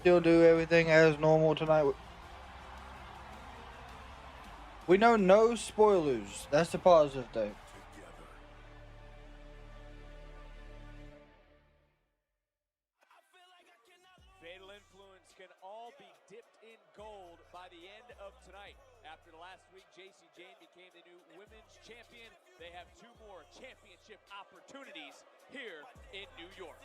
still do everything as normal tonight. We know no spoilers. That's the positive thing. Fatal Influence can all be dipped in gold by the end of tonight. After last week, JC Jane became the new women's champion. They have 2 more championship opportunities here in New York.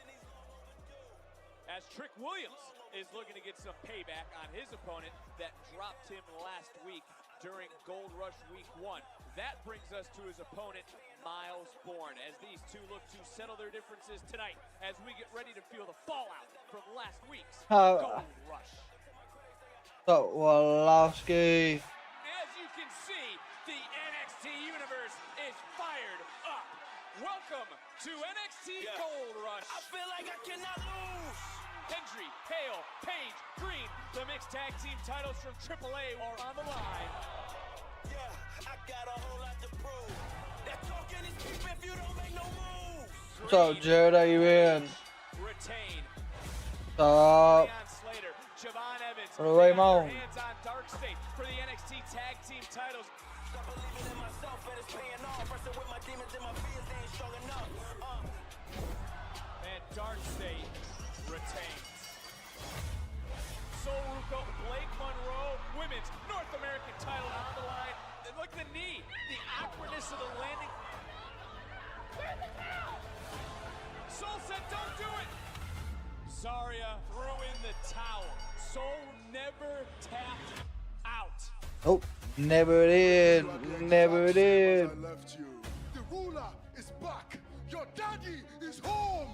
As Trick Williams is looking to get some payback on his opponent that dropped him last week during Gold Rush Week 1. That brings us to his opponent, Myles Borne, as these two look to settle their differences tonight as we get ready to feel the fallout from last week's Gold Rush. So, Wolofsky. As you can see, the NXT universe is fired up. Welcome to NXT Gold Rush. I feel like I cannot lose. Hendry, Hale, Page, Green, the mixed tag team titles from AAA are on the line. Yeah, I got a whole lot to prove. That talking is cheap if you don't make no moves. What's up, Jared? How you in? Retain. Stop. Leon Slater, Javon Evans. Put away, Mom. Hands on Dark State for the NXT tag team titles. Stop believing in myself and it's paying off. Wrestling with my demons and my fears, they ain't strong enough. And Dark State retains. Sol Ruco, Blake Monroe, women's North American title on the line. And look at the knee, the awkwardness of the landing. Sol said, don't do it. Zaria threw in the towel. Sol never tapped out. Oh, never did. Never did. I left you. The ruler is back. Your daddy is home.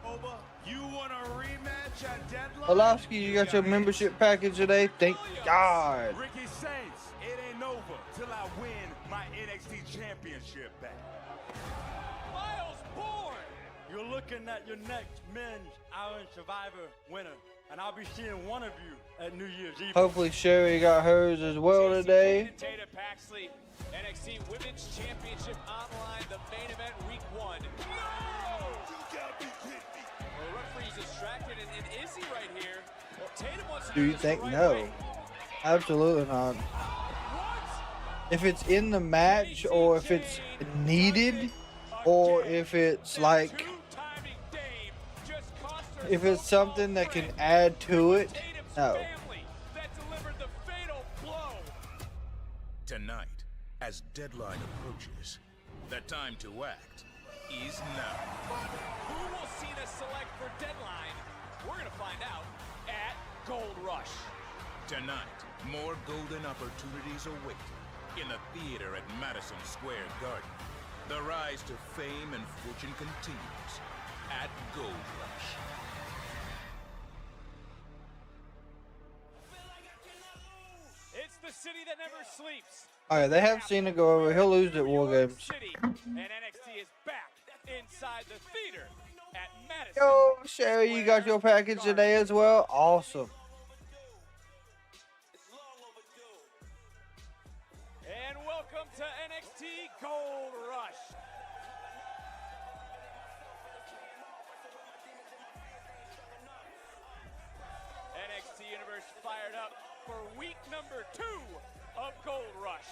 Over. You want a rematch at Deadline? Wolofsky, you got your membership package today? Thank God. Ricky Saints, it ain't over till I win my NXT Championship back. Myles Borne. You're looking at your next Men's Iron Survivor winner, and I'll be seeing one of you at New Year's Eve. Hopefully Sherry got hers as well today. Tatum Paxley, NXT Women's Championship online, the main event week 1. No! You gotta be kidding me. Well, the referee's distracted, and is he right here? Well, Tatum wants to Do you this think? the right No. way. Absolutely not. What? If it's in the match, or if it's needed, or if it's like, Two-timing Dame just cost her if it's so something that can called add to it, Tatum's no. family that delivered the fatal blow. Tonight, as Deadline approaches, the time to act is now. Who will Cena select for Deadline? We're going to find out at Gold Rush. Tonight, more golden opportunities await in the theater at Madison Square Garden. The rise to fame and fortune continues at Gold Rush. It's the city that never sleeps. Alright, they have Cena go over. He'll lose at War New York Games. City, and NXT is back inside the theater at Madison. Yo, Sherry, you got your package today as well? Awesome. And welcome to NXT Gold Rush. NXT Universe fired up for week number 2 of Gold Rush.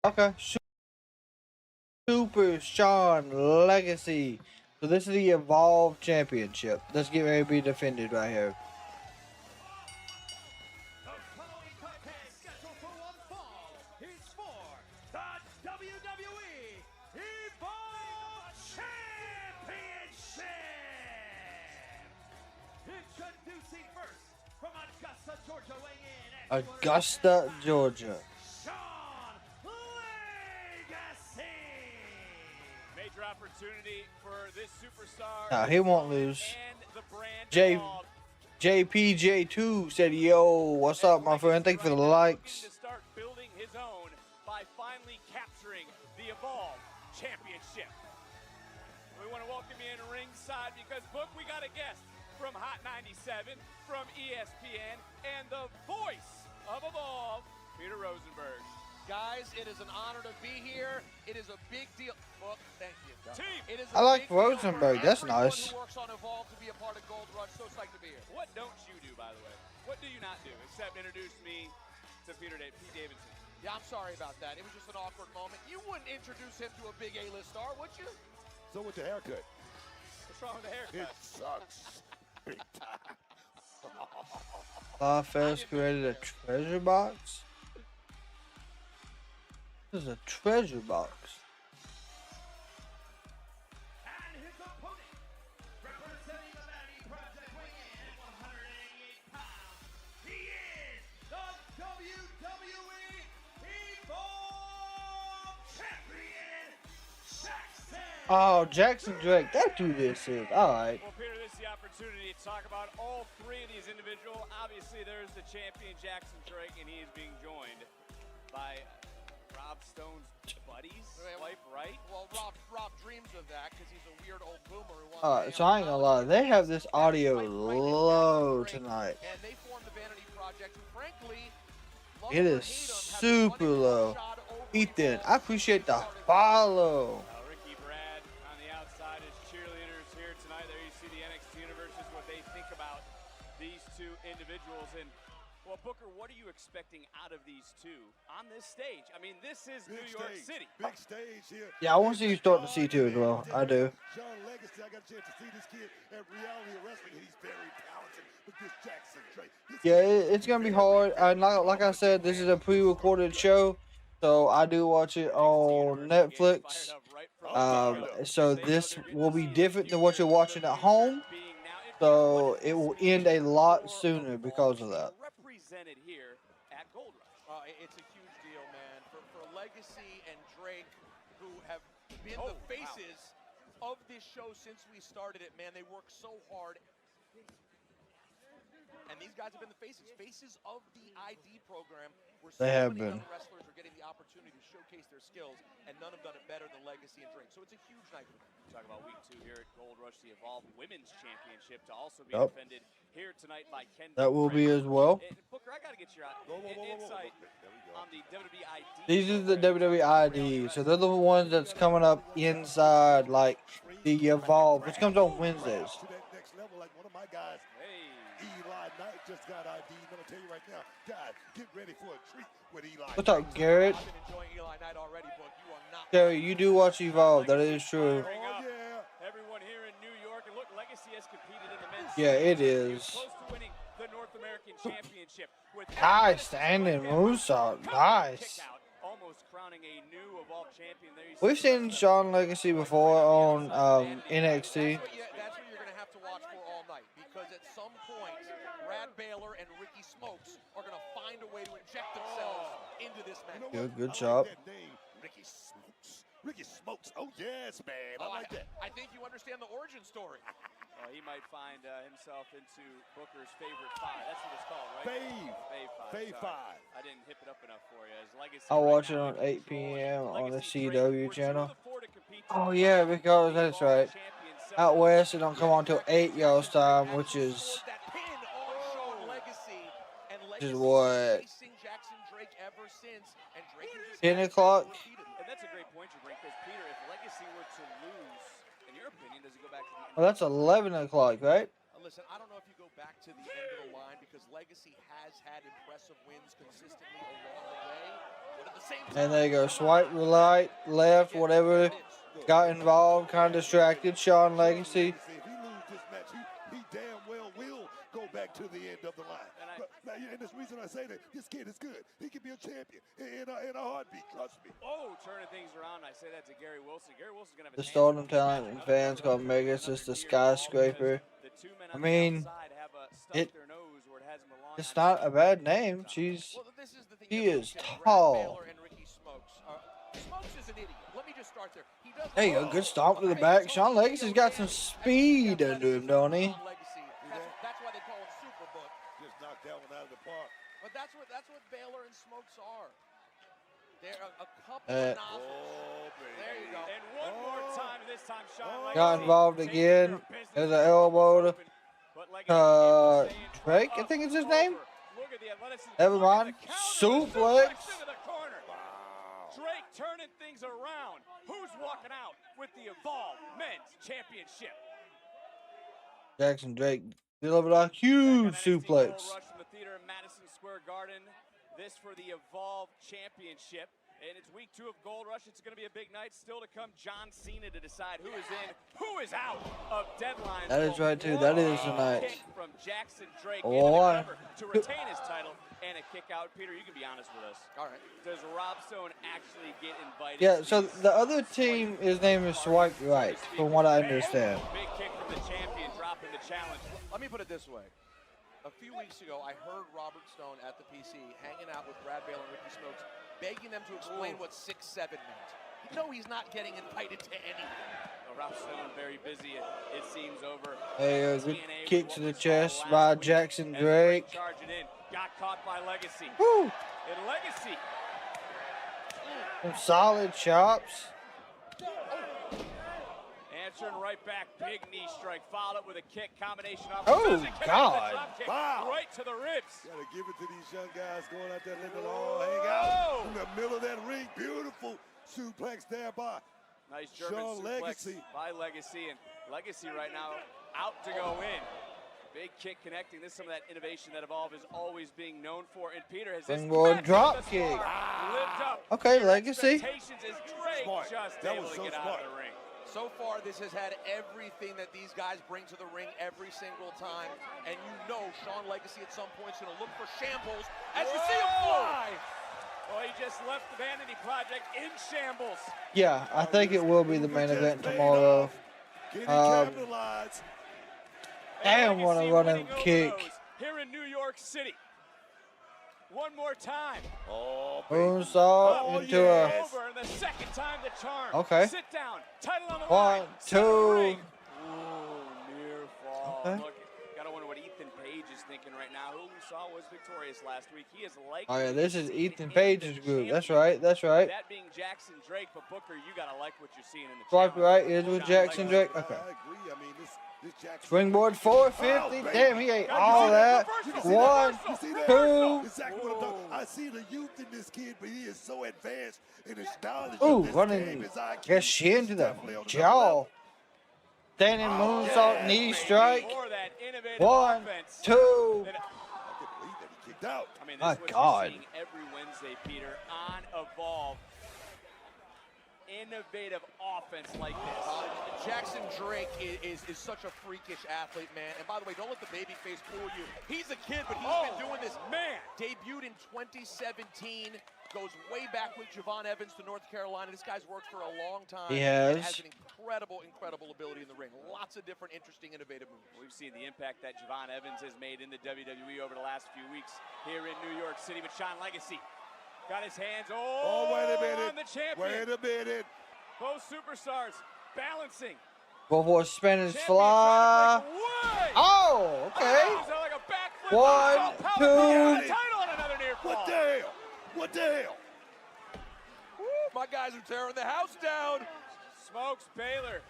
Okay. Super Sean Legacy. So this is the Evolve Championship. Let's get ready to be defended right here. The following contest scheduled for one fall is for the WWE Evolve Championship. Introducing first from Augusta, Georgia, weighing in at Augusta, Georgia. Major opportunity for this superstar. Nah, he won't lose. And the brand evolved. JPJ2 said, yo, what's up, my friend? Thank you for the likes. To start building his own by finally capturing the Evolve Championship. We want to welcome you in ringside because, Book, we got a guest from Hot 97, from ESPN, and the voice of Evolve, Peter Rosenberg. Guys, it is an honor to be here. It is a big deal. Well, thank you. Team. It is I like big deal Rosenberg. for That's everyone nice. Who works on Evolve to be a part of Gold Rush. So psyched to be here. What don't you do, by the way? What do you not do except introduce me to Pete Davidson? Yeah, I'm sorry about that. It was just an awkward moment. You wouldn't introduce him to a big A-list star, would you? So with the haircut, What's wrong with the it haircut? sucks. Big time. Lawfest created a treasure box. This is a treasure box. And his opponent, representing the Vanity Project, weighing in at 188 pounds, he is the WWE Evolve Champion, Jackson. Oh, Jackson Drake. That's who this is. All right. Well, Peter, this is the opportunity to talk about all three of these individuals. Obviously, there's the champion, Jackson Drake, and he is being joined by Rob Stone's buddies, wife, right? Well, Rob dreams of that because he's a weird old boomer who wants All right. So I ain't gonna lie. They have this audio low tonight. And they formed the Vanity Project, who frankly, love It or is hate 'em, have super one low. shot over Ethan, Evolve I appreciate the since they started. follow. Ricky Brad on the outside is cheerleaders here tonight. There you see the NXT Universe is what they think about these two individuals. And, well, Booker, what are you expecting out of these two on this stage? I mean, this is New York City. Big stage here. Yeah, I want to see you start to see too as well. I do. Sean Legacy, I got a chance to see this kid at Reality of Wrestling. He's very talented with this Jackson Drake. Yeah, it's gonna be hard. Like I said, this is a pre-recorded show, so I do watch it on Netflix. So this will be different than what you're watching at home. So it will end a lot sooner because of that. Represented here at Gold Rush. It's a huge deal, man. For Legacy and Drake, who have been the faces of this show since we started it, man. They work so hard. And these guys have been the faces of the ID program, where so They have many been. young wrestlers are getting the opportunity to showcase their skills, and none have done it better than Legacy and Drake. So it's a huge night for them. Talk about week 2 here at Gold Rush, the Evolve Women's Championship to also be Yep. defended here tonight by Kendal. That will be as well. And Booker, I got to get your insight on the WWE ID. These are the WWE ID, so they're the ones that's coming up inside like the Evolve, which comes on Wednesdays. To that next level, like one of my guys, Eli Knight just got ID. I'm gonna tell you right now, guys, get ready for a treat with Eli. What's up, Garrett? I've been enjoying Eli Knight already, but you are not. Gary, you do watch Evolve. That is true. Bring up Oh, yeah. everyone here in New York, and look, Legacy has competed in the men's. Yeah, it He was is. close to winning the North American Championship. With Nice standing moonsault. Nice. Kick out, almost crowning a new Evolve champion. There you We've see seen Sean Legacy before on NXT. That's what you're going to have to watch for all night, because at some point, Brad Baylor and Ricky Smokes are going to find a way to inject themselves into this match. Good I job. like that name, Ricky Smokes. Ricky Smokes. Oh yes, man. I like that. I think you understand the origin story. he might find himself into Booker's favorite 5. That's what it's called, right? Fave Sorry. 5. I didn't hip it up enough for you. As Legacy I'll right watch it now on in 8 control. p.m. on the Legacy Drake CW were 2 of channel. the 4 to compete Oh tonight. yeah, because that's right. Champion Out 7. west, it don't come on till 8 y'all's time, which is That pin on Sean Legacy, and is Legacy what? chasing Jackson Drake ever since, and Drake has just 10 had o'clock? repeatedly. And that's a great point you bring, because Peter, if Legacy were to lose, in your opinion, does he go back to the Well, that's 11 o'clock, right? Listen, I don't know if you go back to the end of the line, because Legacy has had impressive wins consistently along the way. But at the same time, And there you go. Swipe right, left, whatever. Got involved, kind of distracted. Sean Legacy. If he loses this match, he damn well will go back to the end of the line. And this reason I say that, this kid is good. He can be a champion in a heartbeat. Trust me. Oh, turning things around. I say that to Gary Wilson. Gary Wilson's going to have The a chance Stardom to get back talent and another fans called Megasis the skyscraper. The 2 men I on mean, the outside have stuffed it- their nose where it hasn't belonged. It's not a bad name. She's well, this is the thing. He You is look at Brad tall. Baylor and Ricky Smokes. Smokes is an idiot. Let me just start there. He does. There you go. Good stomp to the back. Sean Legacy's got some speed under him, don't he? Legacy. That's why they call him Superbook. Just knocked that one out of the park. But that's what Baylor and Smokes are. They're a couple Uh, of nozzles. There you go. And one more time, this time Sean Legacy. Got involved again. There's an elbow to But Legacy able to stay in Drake, I think it's his name. Look at at the athleticism. Never Look at mind. the counter, Suplex. into the corner. Drake turning things around. Who's walking out with the Evolve Men's Championship? Jackson Drake delivered a huge NXT Gold suplex. Rush from the theater in Madison Square Garden. This for the Evolve Championship. And it's week 2 of Gold Rush. It's going to be a big night. Still to come, John Cena to decide who is in, who is out of Deadline. That is right, too. That is tonight. Kick from Jackson Drake Oh, into the cover to retain his title and a kick out. Peter, you can be honest with us. All right. Does Rob Stone actually get invited? Yeah, to so these the other team, his name is Swipe Right, from what I understand. Big kick from the champion, dropping the challenge. Let me put it this way. A few weeks ago, I heard Robert Stone at the PC hanging out with Brad Baylor and Ricky Smokes, begging them to explain what 6'7" meant. No, he's not getting invited to anything. Rob Stone very busy. It seems over. A good TNA kick to the Women's chest title by last week, Jackson and Drake. Charging in, got caught by Legacy. Woo! And Legacy. Some solid chops. Answering right back, big knee strike, followed up with a kick combination off. Oh, Kick out, God. the drop kick Wow. right to the ribs. Gotta give it to these young guys going out there, letting it all hang out in the middle of that ring. Beautiful suplex there by Nice German Shawn suplex Legacy. by Legacy, and Legacy right now out to go in. Big kick connecting. This is some of that innovation that Evolve is always being known for. And Peter has this Springboard match drop thus kick. far lived up Okay, to Legacy. expectations as Drake Smart. just That able was to so get smart. out of the ring. So far, this has had everything that these guys bring to the ring every single time. And you know Shawn Legacy at some point is going to look for shambles as we see him fly. Well, he just left the Vanity Project in shambles. Yeah, I think it will be the main event tomorrow. Getting Um, capitalized. Damn, And what a Legacy running winning over kick. those here in New York City. One more time. Oh, Moonsault into yes. Over, and the second time the charm. Okay. Sit down. Title on the One, line. Center of the two. ring. Ooh, near fall. Okay. Look, gotta wonder what Ethan Page is thinking right now. Who we saw was victorious last week. He is like. Oh, yeah, this is Ethan Page's group. That's right, that's right. That being Jackson Drake, but Booker, you gotta like what you're seeing in the Swipe challenge. Right is with John Jackson Legacy. Drake. Okay. I agree. I mean, this Jackson. Springboard 450. Oh, baby. Damn, he ate Got you all see that. reversal. You see One, that? You see that? two. Exactly what I'm talking. I see the youth in this kid, but he is so advanced in his knowledge Ooh, of this running game. His IQ his shin to is the definitely on another jaw. level. Standing moonsault, knee strike. More of that innovative One, offense. two. That- I can't believe that he kicked out. I mean, My this is what God. you're seeing every Wednesday, Peter, on Evolve. Innovative offense like this. Jackson Drake is such a freakish athlete, man. And by the way, don't let the baby face fool you. He's a kid, but he's been doing this. Man. Debuted in 2017. Goes way back with Javon Evans to North Carolina. This guy's worked for a long time. He And has. has an incredible ability in the ring. Lots of different, interesting, innovative moves. We've seen the impact that Javon Evans has made in the WWE over the last few weeks here in New York City. But Shawn Legacy got his hands Oh, wait a minute. on the champion. Wait a minute. Both superstars balancing. Go for a Spanish Champion fly. trying to break away. Oh, okay. He's like a backflip. One, Power two. kick. Title on another near fall. What the hell? What the hell? Woo, my guys are tearing the house down. Smokes Baylor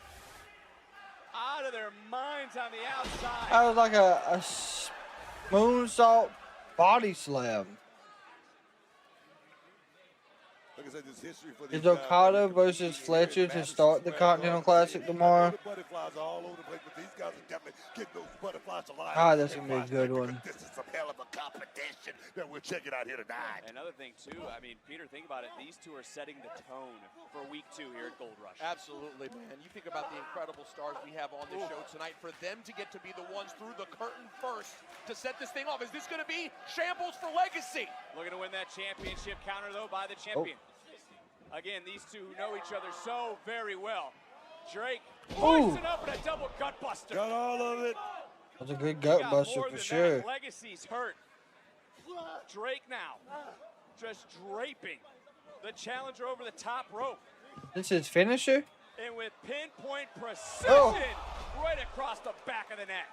out of their minds on the outside. That was like a moonsault body slam. Like I said, there's history for these Is Okada guys. versus Fletcher to start the Continental Classic tomorrow? The butterflies are all over the place, but these guys are definitely getting those butterflies alive. Ah, that's gonna be a good one. This is some hell of a competition that we're checking out here tonight. Another thing, too, I mean, Peter, think about it. These two are setting the tone for week 2 here at Gold Rush. Absolutely, man. You think about the incredible stars we have on the show tonight. For them to get to be the ones through the curtain first to set this thing off. Is this going to be shambles for Legacy? Looking to win that championship counter, though, by the champion. Again, these two who know each other so very well. Drake hoisting up in a double gut buster. Got all of it. That's a good He gut got buster more for than sure. that. Legacy's hurt. Drake now just draping the challenger over the top rope. This is finisher? And with pinpoint precision Oh. right across the back of the neck.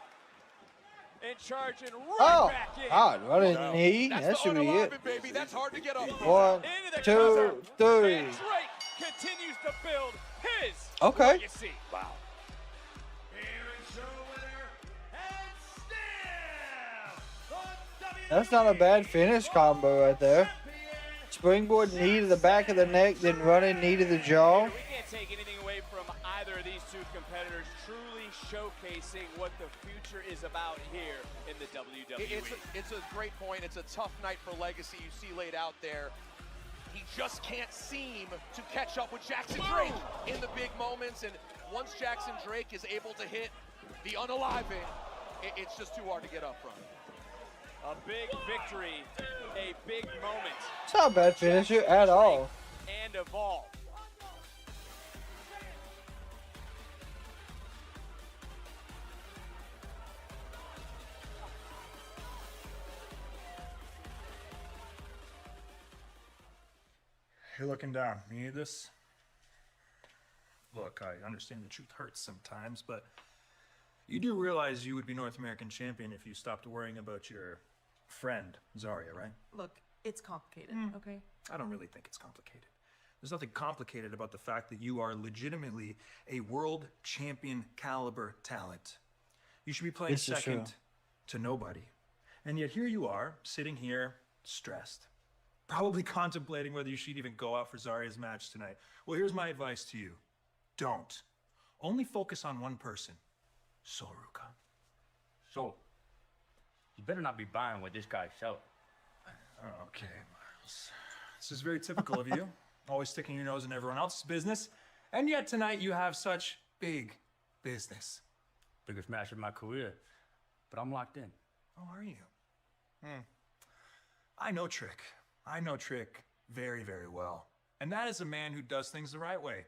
And charging right Oh, back in. God, running knee. That's That the should be it. unalive, baby. That's hard to get up. One, Into the two, cover. three. And Drake continues to build his Okay. legacy. Wow. Here is your winner and still the That's not a bad finish combo right there. Springboard knee to the back of the neck, then running knee to the jaw. We can't take anything away from either of these two competitors, truly showcasing what the future is about here in the WWE. It's a great point. It's a tough night for Legacy you see laid out there. He just can't seem to catch up with Jackson Drake in the big moments, and once Jackson Drake is able to hit the unaliving, it's just too hard to get up from. A big victory, a big moment. It's not a bad finisher at all. And Evolve. You're looking down. You need this? Look, I understand the truth hurts sometimes, but you do realize you would be North American champion if you stopped worrying about your friend, Zaria, right? Look, it's complicated, okay? I don't really think it's complicated. There's nothing complicated about the fact that you are legitimately a world champion caliber talent. You should be playing This is true. second to nobody. And yet here you are, sitting here, stressed. Probably contemplating whether you should even go out for Zaria's match tonight. Well, here's my advice to you. Don't. Only focus on one person. Soruka. So, you better not be buying what this guy's selling. Okay, Myles. This is very typical of you. Always sticking your nose in everyone else's business. And yet tonight you have such big business. Biggest match of my career, but I'm locked in. Oh, are you? I know Trick. I know Trick very, very well. And that is a man who does things the right way.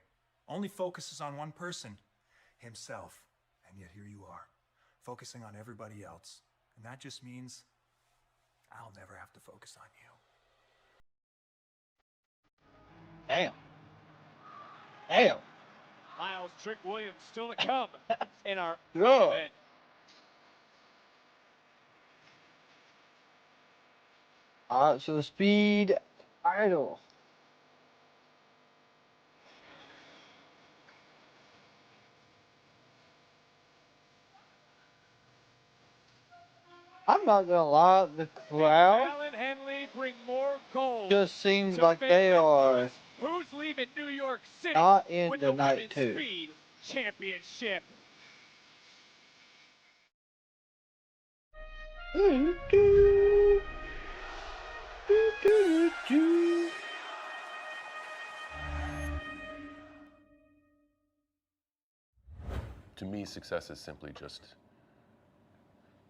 Only focuses on one person, himself. And yet here you are, focusing on everybody else. And that just means I'll never have to focus on you. Damn. Damn. Myles, Trick Williams still to come in our Yeah. event. Alright, so the speed idol. I'm not gonna lie, the crowd Fallon, Henley bring more gold. just seems to like they Vacant. are Who's leaving New York City not in with the the night Women's too. Speed Championship? To me, success is simply just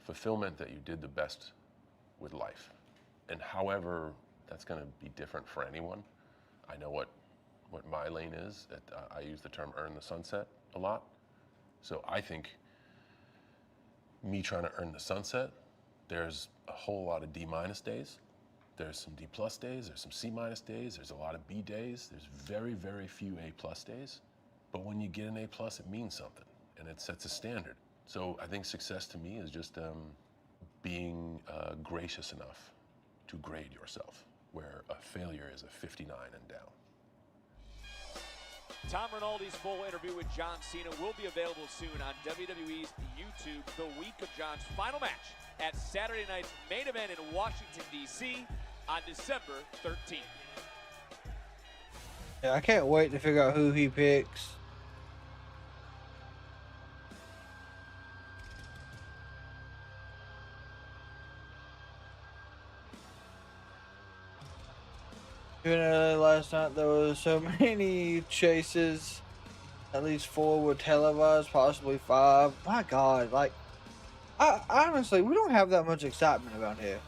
fulfillment that you did the best with life. And however that's going to be different for anyone. I know what my lane is. I use the term earn the sunset a lot. So I think me trying to earn the sunset, there's a whole lot of D- days. There's some D+ days, there's some C- days, there's a lot of B days, there's very, very few A+ days. But when you get an A+, it means something, and it sets a standard. So I think success to me is just being gracious enough to grade yourself, where a failure is a 59 and down. Tom Rinaldi's full interview with John Cena will be available soon on WWE's YouTube the week of John's final match at Saturday night's main event in Washington, D.C. on December 13th. Yeah, I can't wait to figure out who he picks. Last night there were so many chases. At least 4 were televised, possibly 5. My God, like, honestly, we don't have that much excitement around here.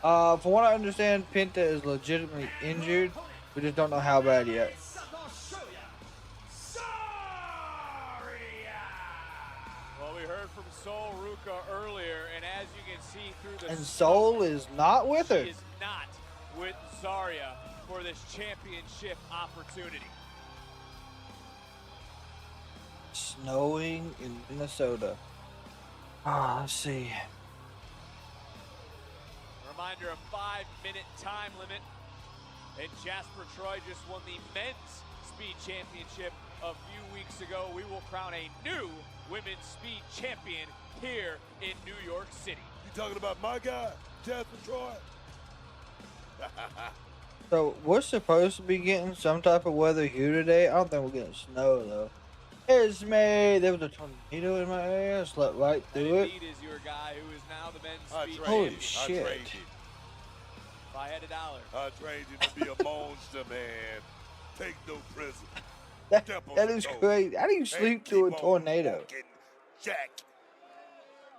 From what I understand, Penta is legitimately injured. We just don't know how bad yet. Well, we heard from Sol Ruka earlier, and as you can see through the And Sol is not with her. She is not with Zaria for this championship opportunity. Snowing in Minnesota. Let's see. Reminder, a 5-minute time limit. And Jasper Troy just won the men's speed championship a few weeks ago. We will crown a new women's speed champion here in New York City. You talking about my guy, Jasmine Troy? So we're supposed to be getting some type of weather here today. I don't think we're getting snow though. It's May. There was a tornado in my area. I slept right through it. Reid is your guy who is now the men's speed Holy champion. shit. If I had $1. I trained you to be a monster, man. Take no prisoners. That is crazy. How do you sleep through a tornado? Jack.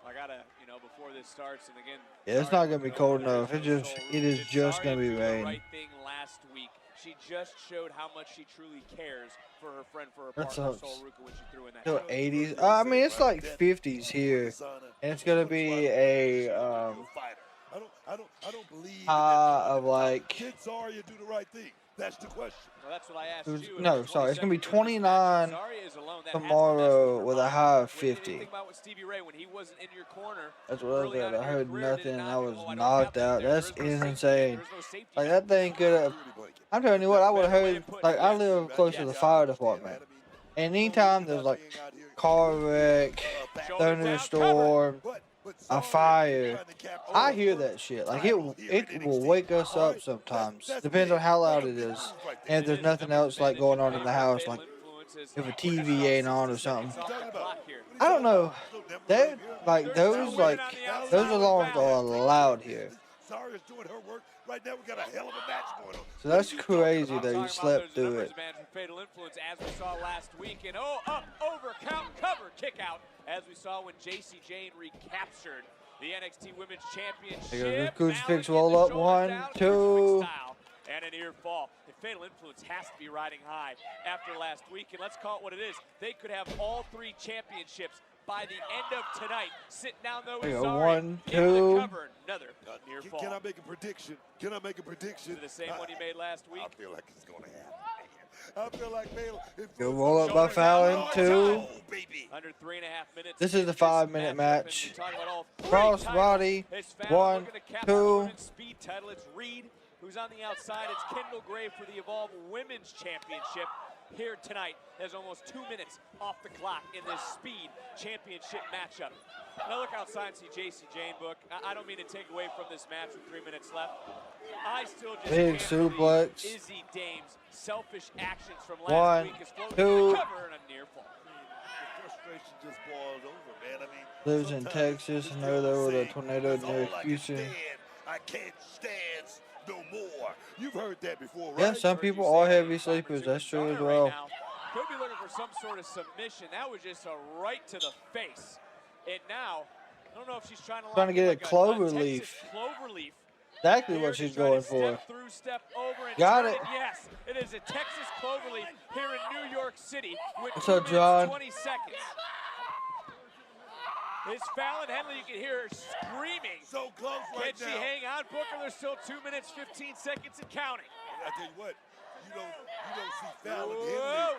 I gotta, before this starts, and again, Yeah, it's not gonna be cold enough. It is just gonna be Zaria did rain. the right thing last week. She just showed how much she truly cares for her friend, for her That's partner, up Sol Ruka, when she threw in that. till shot. 80s. I mean, it's like 50s here, and it's gonna be a I don't believe high of like. Did Zaria do the right thing? That's the question. Well, that's what I asked you. No, sorry, it's gonna be 29 Zaria is alone. That tomorrow with a high of What did you 50. think about what Stevie Ray when he wasn't in your corner? That's what I early on said. in I your heard career, nothing. did And not I was go, I don't knocked have out. there. That's There's no safety. insane. There's no safety Like net. that thing could have. I'm telling you what, I would have heard. Like I live close to the fire department, and anytime there's like car wreck, thunderstorm, a fire, I hear that shit. Like it will wake us up sometimes. Depends on how loud it is, and if there's nothing else like going on in the house, like if a TV ain't on or something. I don't know. They like those alarms are loud here. Zaria's doing her work. Right now, we got a hell of a match going on. So that's crazy that you slept through it. Fatal influence, as we saw last week, and up, over, count, cover, kick out, as we saw when Jacy Jayne recaptured the NXT Women's Championship. Here goes the crucifix roll up. 1, 2. And an ear fall. The Fatal Influence has to be riding high after last week, and let's call it what it is. They could have all 3 championships by the end of tonight. Sitting down though with Zaria. 1, 2. Cover, another near fall. Can I make a prediction? Can I make a prediction? The same one you made last week. I feel like it's going to happen. I feel like Good roll up by Fallon. 2. Under 3.5 minutes. This is the 5-minute match. Cross body. 1, 2. Speed title. It's Reid who's on the outside. It's Kendal Gray for the Evolve Women's Championship here tonight. There's almost 2 minutes off the clock in this Speed Championship matchup. Now look outside and see Jacy Jayne, Book. I don't mean to take away from this match with 3 minutes left. I still just Big can't suplex. believe Izzy Dame's selfish actions from 1, last week is floating 2. cover and a near fall. The frustration just boils over, man. I mean, Lives in Texas, and they're there with a tornado near Houston. I can't stand no more. You've heard that before, right? Yeah, some people are heavy sleepers. That's true as well. Could be looking for some sort of submission. That was just a right to the face. And now, I don't know if she's trying to Get a like clover Texas leaf. Clover leaf. Exactly Here what to she's try to going for. Step through, step over, and Got turn it. Yes, it is a Texas clover leaf here in New York City with What's 2 up, minutes, John? 20 seconds. It's Fallon Henley. You can hear her screaming. So close right Can now. she hang on, Booker? There's still 2 minutes, 15 seconds and counting. I tell you what, you don't see Fallon Henley.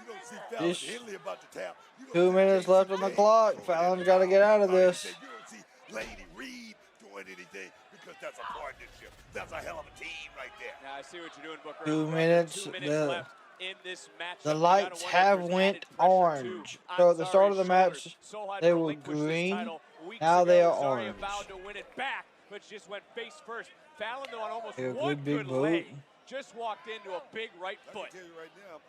You don't see Fallon Henley about to tap. 2 minutes left on the clock. Fallon's got to get out of this. You don't see Lainey Reid doing anything because that's a partnership. That's a hell of a team right there. Now I see what you're doing, Booker. 2 minutes. 2 minutes left in this matchup. The lights have went orange. So at the start of the match, they were green. Now they are orange. Vowed to win it back, but just went face first. Fallon, though, on almost Yeah, one good big good boot. leg, just walked into a big right I foot. can tell you right now,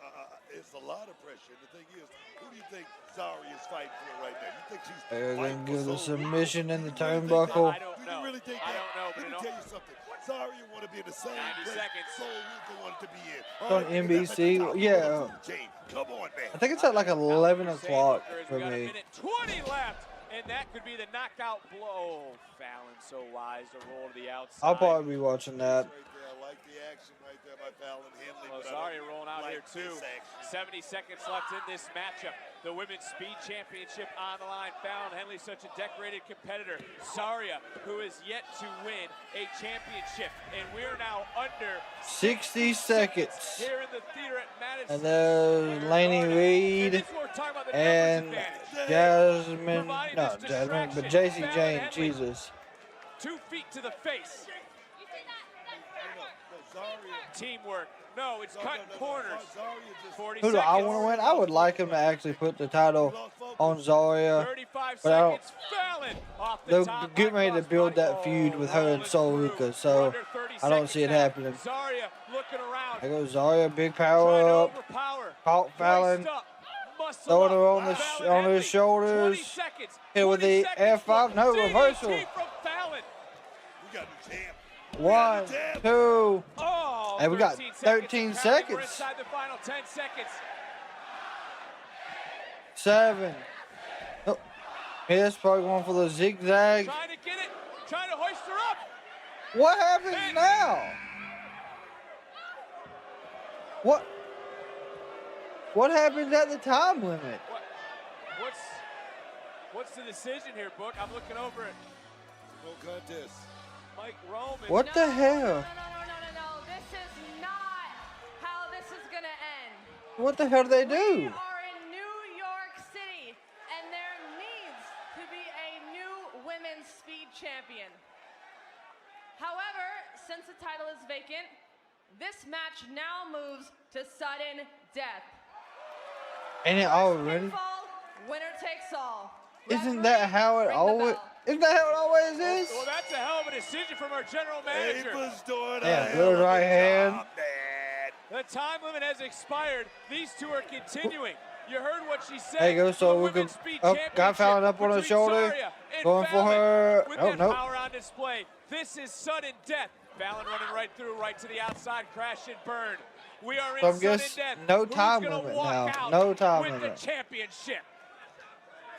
it's a lot of pressure. The thing is, who do you think Zaria is fighting for right now? You think she's They're fighting going to for give the Sol Ruka? submission in the Do you really think turnbuckle. I don't Do know. you really think I that? don't know, but Let me tell you something. Zaria want to be in the same 90 place seconds. Sol Ruka wanted to be in. It's on NBC. Yeah. Come on, man. I think it's at like 11 o'clock for We got a me. minute 20 left, and that could be the knockout blow. Fallon so wise to roll to the outside. I'll probably be watching that. Right there. I like the action right there by Fallon Henley. Well, but I Zaria don't rolling out like here too. this action. 70 seconds left in this matchup. The Women's Speed Championship on the line. Fallon Henley, such a decorated competitor. Zaria, who is yet to win a championship. And we're now under 60 seconds. here in the theater at Madison. And there's Lainey Reid and Jasmine, not Jasmine, but Jacy Jayne. Jesus. 2 feet to the face. Teamwork. No, it's cutting corners. 40 Who do I seconds. want to win? I would like him to actually put the title on Zaria. 35 But I don't. seconds. Fallon off the They're top. getting ready to build that feud with her and Sol Ruka, so I don't see it happening. Zaria looking around. There goes Zaria, big power up. Caught Fallon, throwing her on the on his shoulders. Hit with the F5. No reversal. We got the champ. 1, 2. Oh, Hey, we got 13 We're seconds. inside the final 10 seconds. 7. Oh, here's probably going for the zigzag. Trying to get it. Trying to hoist her up. What happens now? What happens at the time limit? What's the decision here, Book? I'm looking over it. No contest. Mike Roman. What the hell? No. This is not how this is going to end. What the hell do they We do? are in New York City, and there needs to be a new women's speed champion. However, since the title is vacant, this match now moves to sudden death. Ain't it already? Pinfall, winner takes all. Isn't that how it always? Isn't that how it always is? Well, that's a hell of a decision from our general manager. Ava's doing Yeah, a good hell of a right hand. job, man. The time limit has expired. These two are continuing. You heard what she said. There you go, so we could got Fallon up on her shoulder, going for her. With Oh that no! power on display. This is sudden death. Fallon running right through, right to the outside, crash and burn. We are in So I sudden guess death. no Who's time gonna limit walk now. out No time with limit. the championship.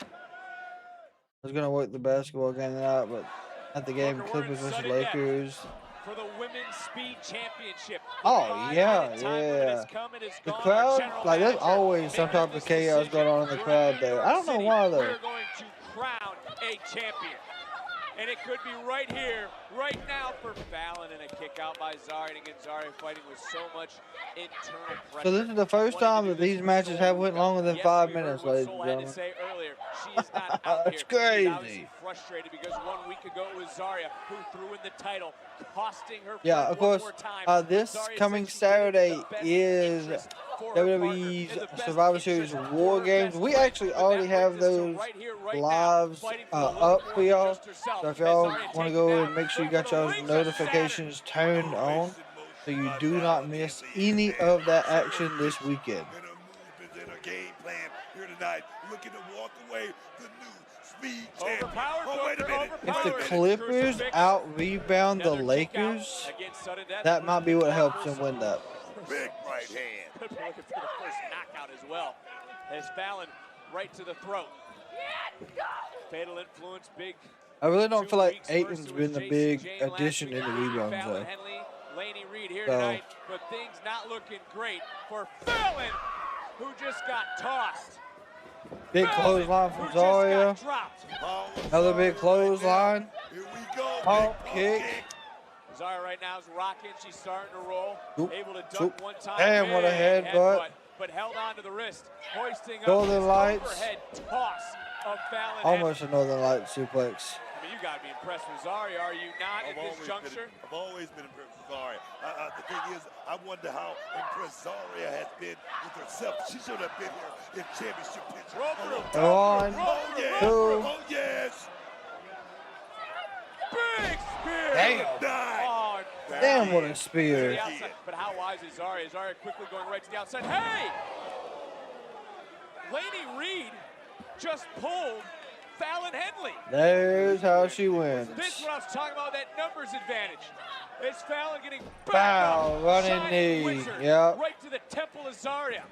I was gonna work the basketball game out, but at the game, We're in Clippers versus sudden death Lakers. For the women's speed championship. Oh, The 5 yeah, minute time limit yeah. has come and is The gone. Our crowd, general like there's manager always made some type this of chaos decision. going on in the We're crowd New there. York I don't know City. why though. We're going to crown a champion. And it could be right here, right now for Fallon, and a kick out by Zaria. And again, Zaria fighting with so much internal pressure. So this is the first time that these matches have went longer than 5 minutes, ladies and I had to gentlemen. say earlier, she is not out That's here. crazy. She's obviously frustrated because 1 week ago it was Zaria who threw in the title, costing her. Yeah, of course. This coming Saturday is WWE's Survivor Series War Games. We actually already have those lives up for y'all. So if y'all want to go and make sure you got y'all's notifications turned on, so you do not miss any of that action this weekend. In a game plan here tonight, looking to walk away the new speed champion. Oh, wait a minute. If the Clippers out-rebound the Lakers, that might be what helps them win that. Big right hand. Looking for the first knockout as well. As Fallon right to the throat. Fatal influence, big. I really don't feel like Aiton's been the big addition in the rebounds though. Henley, Lainey, Reid here So, tonight, but things not looking great for Fallon, who just got tossed. big clothesline from Zaria. Another big clothesline. Here we go. Pump kick. Zaria right now is rocking. She's starting to roll. Oop, Able to duck oop. one time. Damn, what a Big headbutt. but held on to the wrist. Hoisting up Northern this Lights. overhead toss of Fallon. Almost a Northern Light suplex. I mean, you got to be impressed with Zaria, are you not, at this juncture? I've always been impressed with Zaria. The thing is, I wonder how impressed Zaria has been with herself. She should have been here in championship picture. One, two. Oh, yes. Big spear. Damn. Oh, Damn, what a to spear. the outside. But how wise is Zaria? Zaria quickly going right to the outside. Hey! Lainey Reid just pulled Fallon Henley. There's how she wins. This is what I was talking about, that numbers advantage. It's Fallon getting back Bow, up, running shining knee, wizard, yep. right to the temple of Zaria.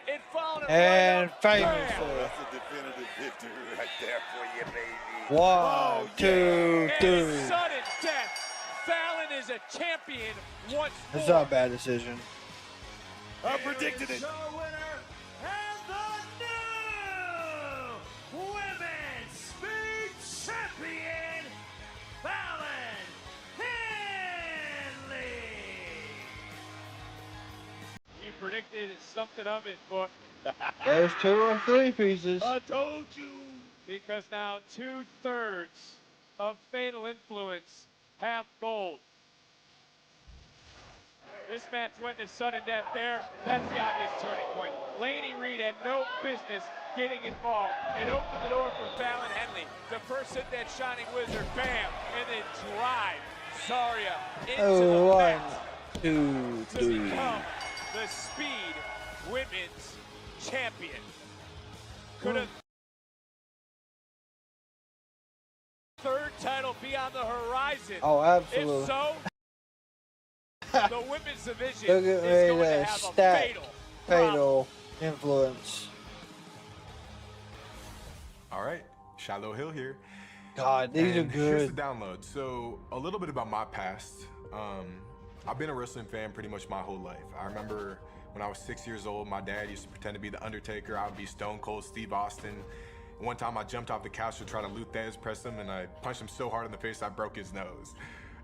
It followed it And right up. famous. Bam. That's a definitive victory right there for you, baby. 1, 2, And 3. sudden death. Fallon is a champion once more. It's not a bad decision. I predicted it. Your winner and the new Women's Speed Champion, Fallon Henley. You predicted something of it, but There's 2 or 3 pieces. I told you. Because now 2/3 of Fatal Influence, half gold, this match went to sudden death there. That's the obvious turning point. Lainey Reid had no business getting involved. It opened the door for Fallon Henley to first hit that Shining Wizard, bam, and then drive Zaria into the mat to become the Speed Women's Champion. Could a third title be on the horizon? Oh, absolutely. If so, the women's division is going to have a fatal influence. All right, Shiloh Hill here. God, these are And here's good. the download. So a little bit about my past. I've been a wrestling fan pretty much my whole life. I remember when I was 6 years old, my dad used to pretend to be The Undertaker. I would be Stone Cold Steve Austin. One time I jumped off the couch to try to Luthez press him, and I punched him so hard in the face I broke his nose.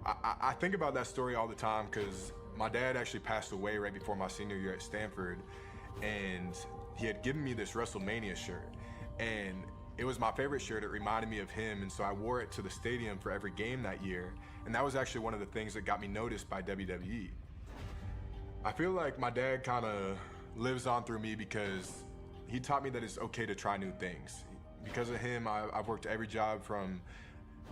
I think about that story all the time because my dad actually passed away right before my senior year at Stanford, and he had given me this WrestleMania shirt, and it was my favorite shirt. It reminded me of him, and so I wore it to the stadium for every game that year, and that was actually one of the things that got me noticed by WWE. I feel like my dad kind of lives on through me because he taught me that it's okay to try new things. Because of him, I've worked every job from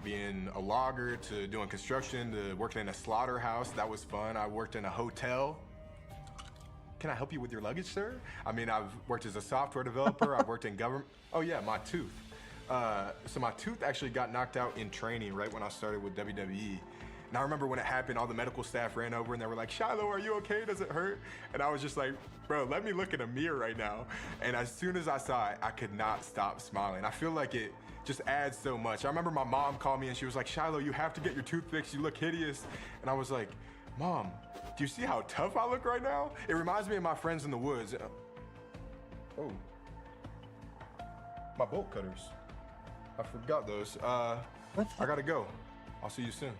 being a logger to doing construction to working in a slaughterhouse. That was fun. I worked in a hotel. Can I help you with your luggage, sir? I mean, I've worked as a software developer. I've worked in government. Oh yeah, my tooth. So my tooth actually got knocked out in training right when I started with WWE. And I remember when it happened, all the medical staff ran over and they were like, Shiloh, are you okay? Does it hurt? And I was just like, bro, let me look in a mirror right now. And as soon as I saw it, I could not stop smiling. I feel like it just adds so much. I remember my mom called me and she was like, Shiloh, you have to get your tooth fixed. You look hideous. And I was like, Mom, do you see how tough I look right now? It reminds me of my friends in the woods. Oh, my bolt cutters. I forgot those. I gotta go. I'll see you soon.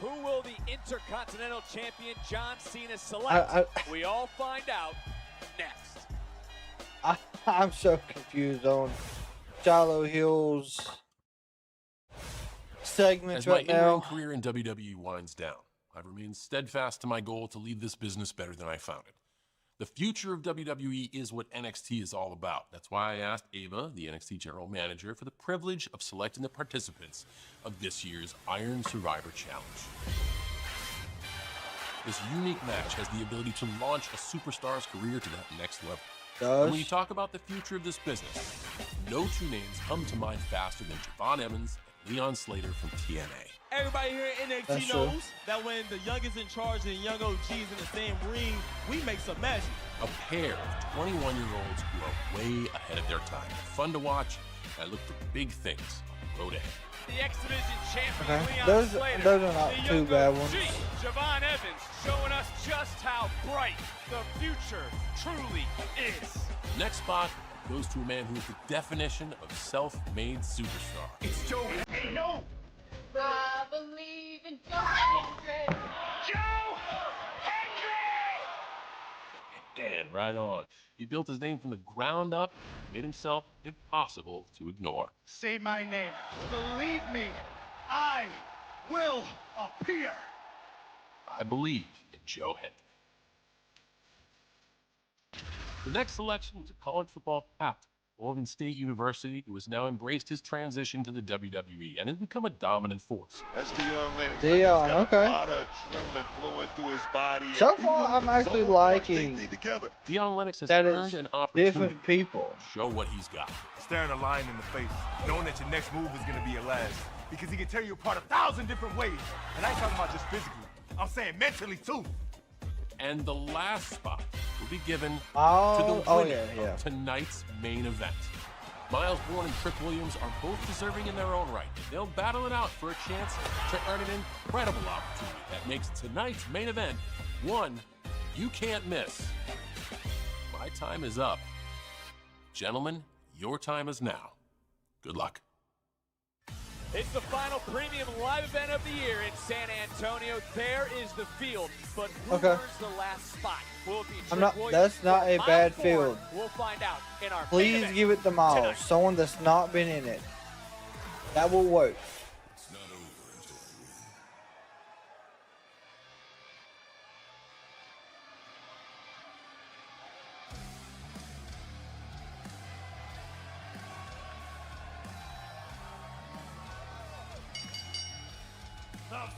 Who will the Intercontinental Champion John Cena select? We all find out next. I'm so confused on Shiloh Hill's segments As my right now. in-ring career in WWE winds down, I've remained steadfast to my goal to leave this business better than I found it. The future of WWE is what NXT is all about. That's why I asked Ava, the NXT General Manager, for the privilege of selecting the participants of this year's Iron Survivor Challenge. This unique match has the ability to launch a superstar's career to that next level. And when you talk about the future of this business, no two names come to mind faster than Javon Evans and Leon Slater from TNA. Everybody here at NXT knows that when the youngest in charge and young OGs in the same ring, we make some magic. A pair of 21-year-olds who are way ahead of their time. Fun to watch, and I look for big things on the road ahead. The X-Division champion, Okay, Leon Slater. those are not the too young bad OG, ones. Javon Evans, showing us just how bright the future truly is. Next spot goes to a man who is the definition of self-made superstar. It's Joe. Hey, no! I believe in Joe Hendry. Joe Hendry! Dan, right on. He built his name from the ground up, made himself impossible to ignore. Say my name. Believe me, I will appear. I believe in Joe Hendry. The next selection was a college football captain, Oregon State University, who has now embraced his transition to the WWE and has become a dominant force. That's Dion Lennox. Dion, okay. A lot of adrenaline flowing through his body. So far, I'm actually liking Dion Lennox has that earned it's an opportunity different people. to show what he's got. Staring a lion in the face, knowing that your next move is going to be your last. Because he can tear you apart 1,000 different ways. And I ain't talking about just physically. I'm saying mentally, too. And the last spot will be given to Oh, the winner yeah. of tonight's main event. Myles, Borne, and Trick Williams are both deserving in their own right. They'll battle it out for a chance to earn an incredible opportunity that makes tonight's main event one you can't miss. My time is up. Gentlemen, your time is now. Good luck. It's the final premium live event of the year in San Antonio. There is the field, but who earns the last spot? Will it be Trick Williams That's not or a Myles bad Borne? field. We'll find out in our main Please event give it to Myles, tonight. someone that's not been in it. That will work.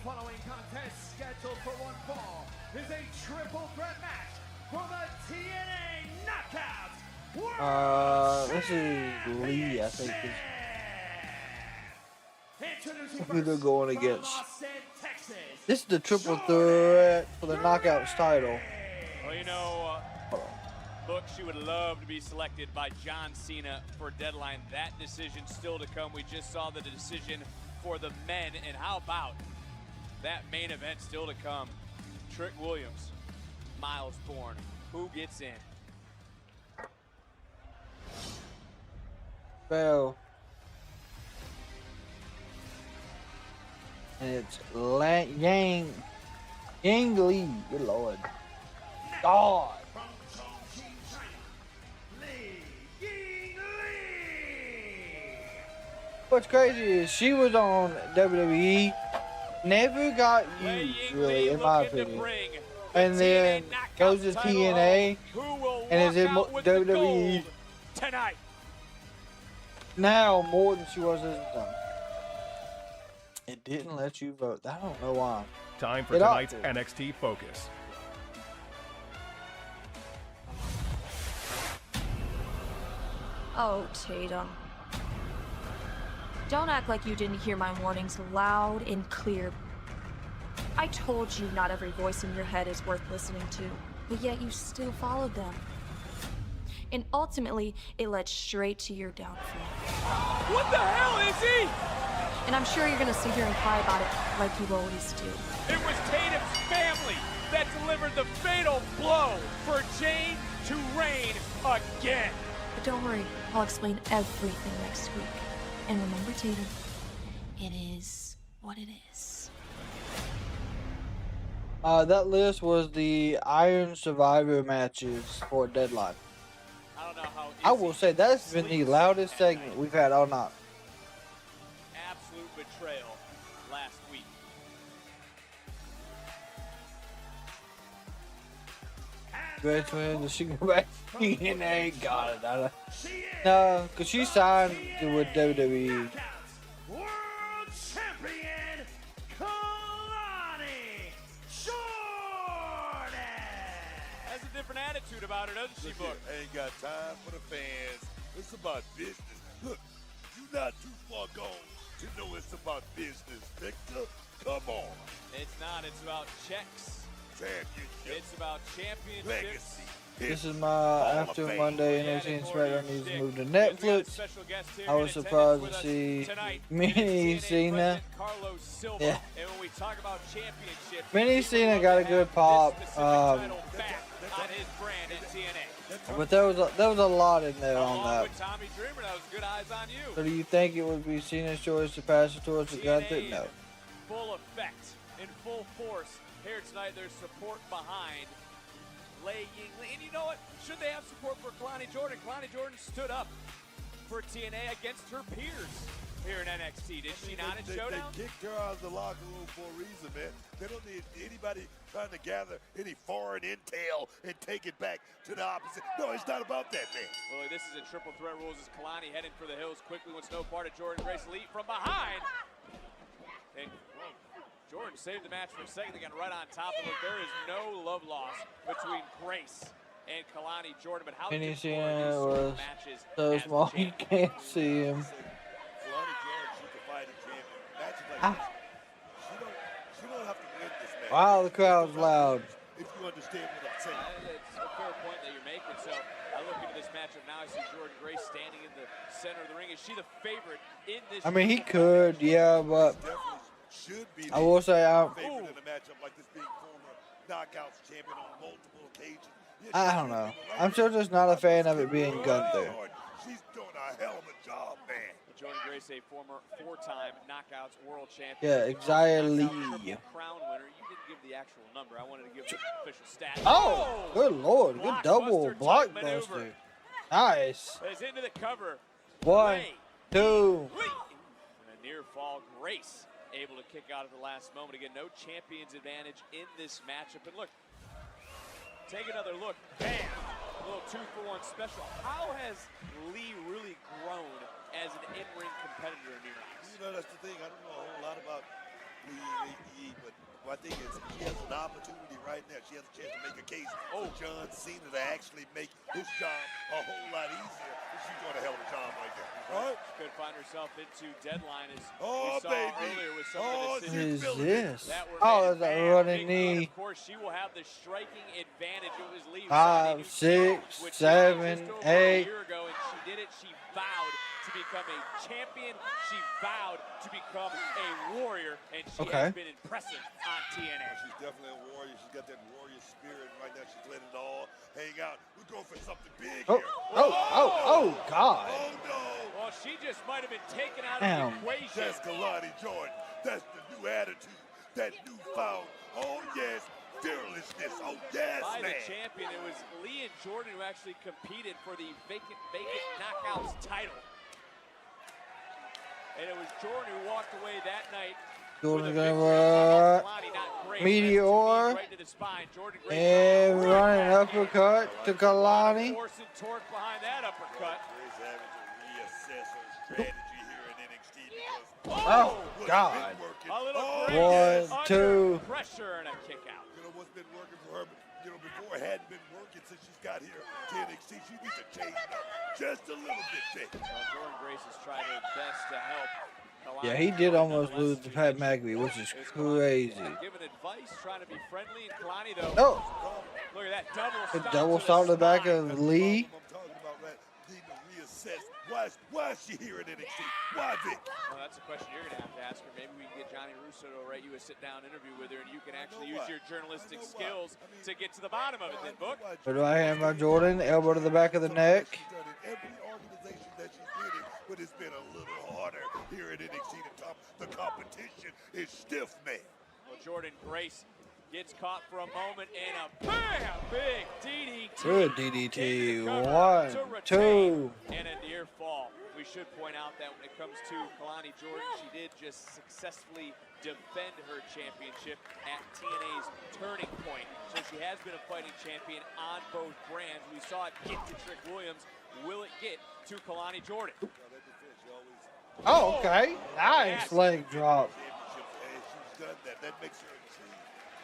following contest scheduled for one fall is a triple threat match for the TNA Knockouts World This is Lee, I think. Introducing Who they're first going from against. Austin, Texas. This is the triple threat for the Knockouts title. Well, you know, look, she would love to be selected by John Cena for Deadline. That decision still to come. We just saw the decision for the men, and how about that main event still to come? Trick Williams, Myles, Borne. Who gets in? Bell. And it's Yǐng Lee. Good Lord. God. From Chongqing, China, Yǐng Lee. What's crazy is she was on WWE, never got used really, in my opinion. And then goes to TNA and is in WWE tonight. Now more than she was as a time. It didn't let you vote. I don't know why. Time for It ought tonight's to. NXT Focus. Oh, Tatum. Don't act like you didn't hear my warnings loud and clear. I told you not every voice in your head is worth listening to, but yet you still followed them. And ultimately, it led straight to your downfall. What the hell is he? And I'm sure you're gonna sit here and cry about it like you always do. It was Tatum's family that delivered the fatal blow for Jane to reign again. But don't worry, I'll explain everything next week. And remember, Tatum, it is what it is. That list was the Iron Survivor matches for Deadline. I don't know how. I will say that's been the loudest segment we've had all night. Absolute betrayal last week. Great win. Does she go back to TNA? Got it. No, because she signed with WWE. World Champion Kelani Jordynne. Has a different attitude about her, doesn't she, Book? I ain't got time for the fans. It's about business. Look, you're not too far gone to know it's about business, Victor. Come on. It's not. It's about checks. Championship. It's about championships. Legacy. This is my after Monday NXT and SmackDown news move to Netflix. I was surprised to see Mini Cena. Yeah. And when we talk about championships, Mini Cena got a good pop. on his brand in TNA. But there was a lot in there on that. With Tommy Dreamer, that was good eyes on you. So do you think it would be Cena's choice to pass it towards the Gunther? No. Full effect, in full force. Here tonight, there's support behind Yǐng. And you know what? Should they have support for Kelani Jordynne? Kelani Jordynne stood up for TNA against her peers here in NXT. Did she not in Showdown? They kicked her out of the locker room for a reason, man. They don't need anybody trying to gather any foreign intel and take it back to the opposite. No, it's not about that, man. Well, this is a triple threat rules as Kelani heading for the hills quickly wants no part of Jordynne Grace Elite from behind. And Jordynne saved the match for a second. They got right on top of it. There is no love lost between Grace and Kelani Jordynne. But how Mini difficult are Cena these sort of was matches so as small the you champion? can't see him. Kelani Jordynne, she can fight a champion. Matches like Ah. this, she don't have to win this match. Wow, the crowd's loud. If you understand what I'm saying. It's a fair point that you're making. So I look into this matchup now. I see Jordynne Grace standing in the center of the ring. Is she the favorite in this? I mean, he could, yeah, but Should be I will say favorite in a matchup like this, being former Knockouts champion on multiple occasions. I don't know. I'm still just not a fan of it being Gunther. She's doing a hell of a job, man. Jordynne Grace, a former four-time Knockouts world champion. Yeah, Zaria Lee. Triple Crown winner. You didn't give the actual number. I wanted to give the official stat. Oh, good Lord. Good double blockbuster. Nice. Is into the cover. 1, 2. And a near fall. Grace able to kick out at the last moment. Again, no champion's advantage in this matchup. And look, take another look. Bam! A little 2-for-1 special. How has Lee really grown as an in-ring competitor in your eyes? You know, that's the thing. I don't know a whole lot about But my thing is, she has an opportunity right now. She has a chance to make a case for John Cena to actually make his job a whole lot easier. She's doing a hell of a job right there. Right? Could find herself into deadline as Oh, we saw baby. earlier with some Oh, of the What is decisions. this? That were Oh, made. that's a Man, running big lead. knee. Of course, she will have the striking advantage. It was Lee 5, 6, which 7, just over 8. a year ago, and she did it. She vowed to become a champion. She vowed to become a warrior, and she has been impressive on TNA. She's definitely a warrior. She's got that warrior spirit right now. She's letting it all hang out. We're going for something big here. Oh, God. Oh, no. Well, she just might have been taken out Damn. of the equation. That's Kelani Jordynne. That's the new attitude. That newfound, oh, yes, fearlessness. Oh, yes, By man. the champion, it was Lee and Jordynne who actually competed for the Vacant Knockouts title. And it was Jordynne who walked away that night. Jordynne gonna Meteor right to the spine. and running uppercut to Kelani. Force and torque behind that uppercut. Grace having to reassess her strategy here in NXT because Oh, God. A little One, two. Pressure and a kick out. You know what's been working for her, but you know before it hadn't been working since she's got here to NXT. She needs to change it up just a little bit, Vic. Jordynne Grace has tried her best to help. Yeah, he did almost lose to Pat McAfee, which is crazy. Giving advice, trying to be friendly, and Kelani though. Oh, Look at that the double double stop to the back of Lee. I'm talking about right. Need to reassess. Why is she here in NXT? Why, Vic? Well, that's a question you're going to have to ask her. Maybe we can get Johnny Russo to write you a sit-down interview with her, and you can actually use your journalistic skills to get to the bottom of it, then, Book. What do I have by Jordynne? Elbow to the back of the neck. She's done in every organization that she's been in, but it's been a little harder here at NXT. The competition is stiff, man. Well, Jordynne Grace gets caught for a moment, and a bam! Big DDT. Good DDT. 1, 2. And a near fall. We should point out that when it comes to Kelani Jordynne, she did just successfully defend her championship at TNA's turning point. So she has been a fighting champion on both brands. We saw it get to Trick Williams. Will it get to Kelani Jordynne? Oh, okay. Nice leg drop. She's done that. That makes her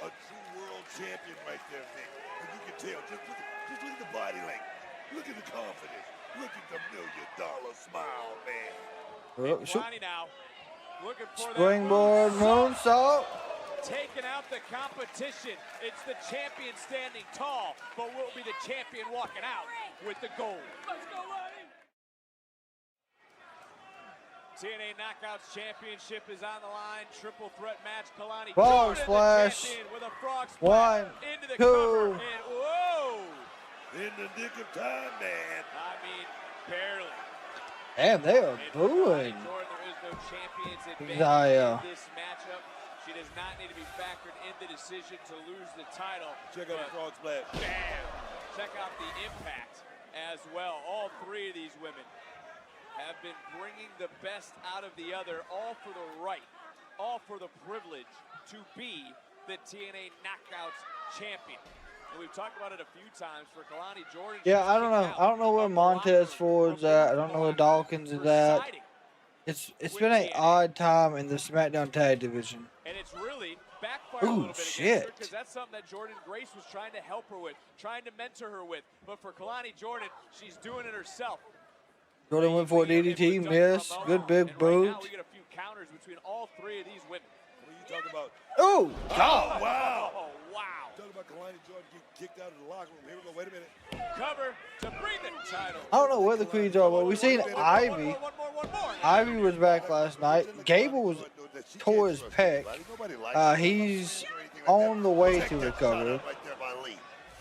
a true world champion right there, Vic. And you can tell, just look at the body language. Look at the confidence. Look at the $1 million smile, man. Oh, shoot. Kelani now looking for Springboard moonsault. Taking out the competition. It's the champion standing tall, but will be the champion walking out with the gold. Let's go, Lainey! TNA Knockouts Championship is on the line. Triple threat match. Kelani Frog Jordynne, splash. the champion, with a frog splash 1, into the 2. cover. And whoa! In the nick of time, man. I mean, barely. Damn, they are And booing. Jordynne, there is no champion's advantage Zaria. in this matchup. She does not need to be factored in the decision to lose the title. Check out the frog splash. Bam! Check out the impact as well. All three of these women have been bringing the best out of the other, all for the right, all for the privilege to be the TNA Knockouts Champion. And we've talked about it a few times for Kelani Jordynne. Yeah, I don't know. I don't know where Montez Ford's at. I don't know where Dawkins is at. It's been an odd time in the SmackDown Tag Division. And it's really backfired a little bit against her, because that's something that Jordynne Grace was trying to help her with, trying to mentor her with. But for Kelani Jordynne, she's doing it herself. Jordynne went for a DDT, missed. Good big boot. Now we get a few counters between all three of these women. What are you talking about? Oh, God. Oh, wow. Oh, wow. Talking about Kelani Jordynne getting kicked out of the locker room. Here we go. Wait a minute. Cover to bring the title. I don't know where the queens are, but we seen Ivy. One more. Ivy was back last night. Gable was tore his pec. He's on the way to recover.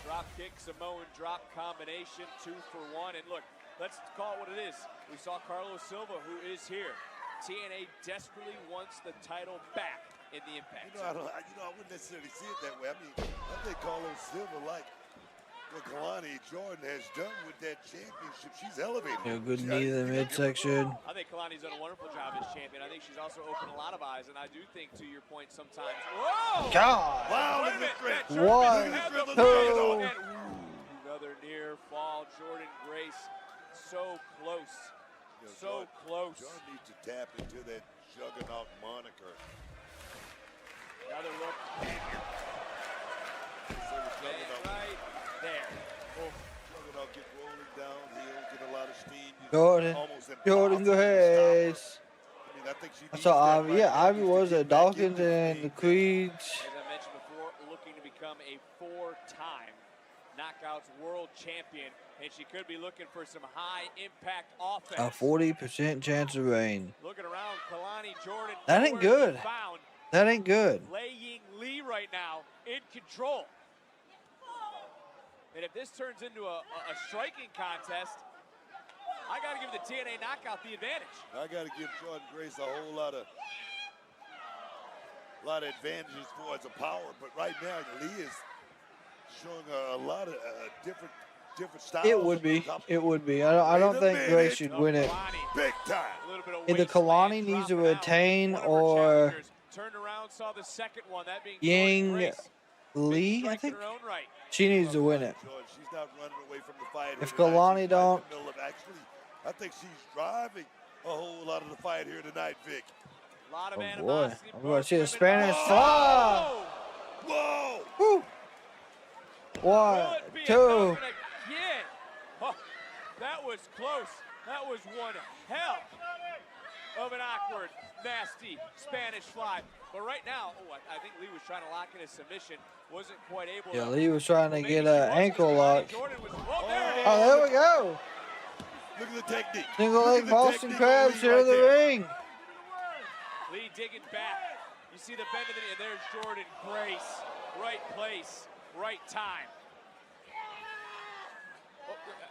Drop kick, Samoan drop combination, 2 for 1. And look, let's call it what it is. We saw Carlos Silva, who is here. TNA desperately wants the title back in the Impact. I wouldn't necessarily see it that way. I mean, I think Carlos Silva, like what Kelani Jordynne has done with that championship, she's elevated. Yeah, good knee to the midsection. I think Kelani's done a wonderful job as champion. I think she's also opened a lot of eyes, and I do think, to your point, sometimes. Whoa! God! Wow, look at this. 1, 2. Another near fall. Jordynne Grace, so close. So close. Jordynne needs to tap into that juggernaut moniker. Another look. Right there. Juggernaut get rolling downhill, get a lot of steam. Jordynne. Almost Jordynne, go impossible to ahead. stop her. I mean, I think she needs So, that right yeah, now Ivy just to was get at back Dawkins into the and the game. Creeds. As I mentioned before, looking to become a 4-time Knockouts World Champion, and she could be looking for some high-impact offense. A 40% chance of rain. Looking around, Kelani, Jordynne. That ain't nowhere to be good. found. That ain't good. Yǐng right now in control. And if this turns into a striking contest, I got to give the TNA Knockout the advantage. I got to give Jordynne Grace a whole lot of advantages as far as a power, but right now Lee is showing a lot of different styles. It would be. It would be. I don't think Grace should win it. Big time. Either Kelani needs to retain or Turned around, saw the second one, that being Yǐng Lee, I think. She needs to win it. She's not running away from the fight. If here tonight. Kelani She's don't- right in the middle of actually, I think she's driving a whole lot of the fight here tonight, Vic. Lot of Oh boy, animosity, I'm going to see a both Spanish women. fly. Whoa! Woo. Will One, it be two. enough again? Oh, that was close. That was one hell of an awkward, nasty Spanish fly. But right now, I think Lee was trying to lock in a submission. Wasn't quite able Yeah, to. Lee was trying to Maybe get she an was, ankle because lock. Jordynne was, oh, there it is. Oh, there we go. Look at the technique. Single Look leg at the Boston technique Crab, on Lee share right the there. ring. Lee digging back. You see the bend of the knee, and there's Jordynne Grace. Right place, right time.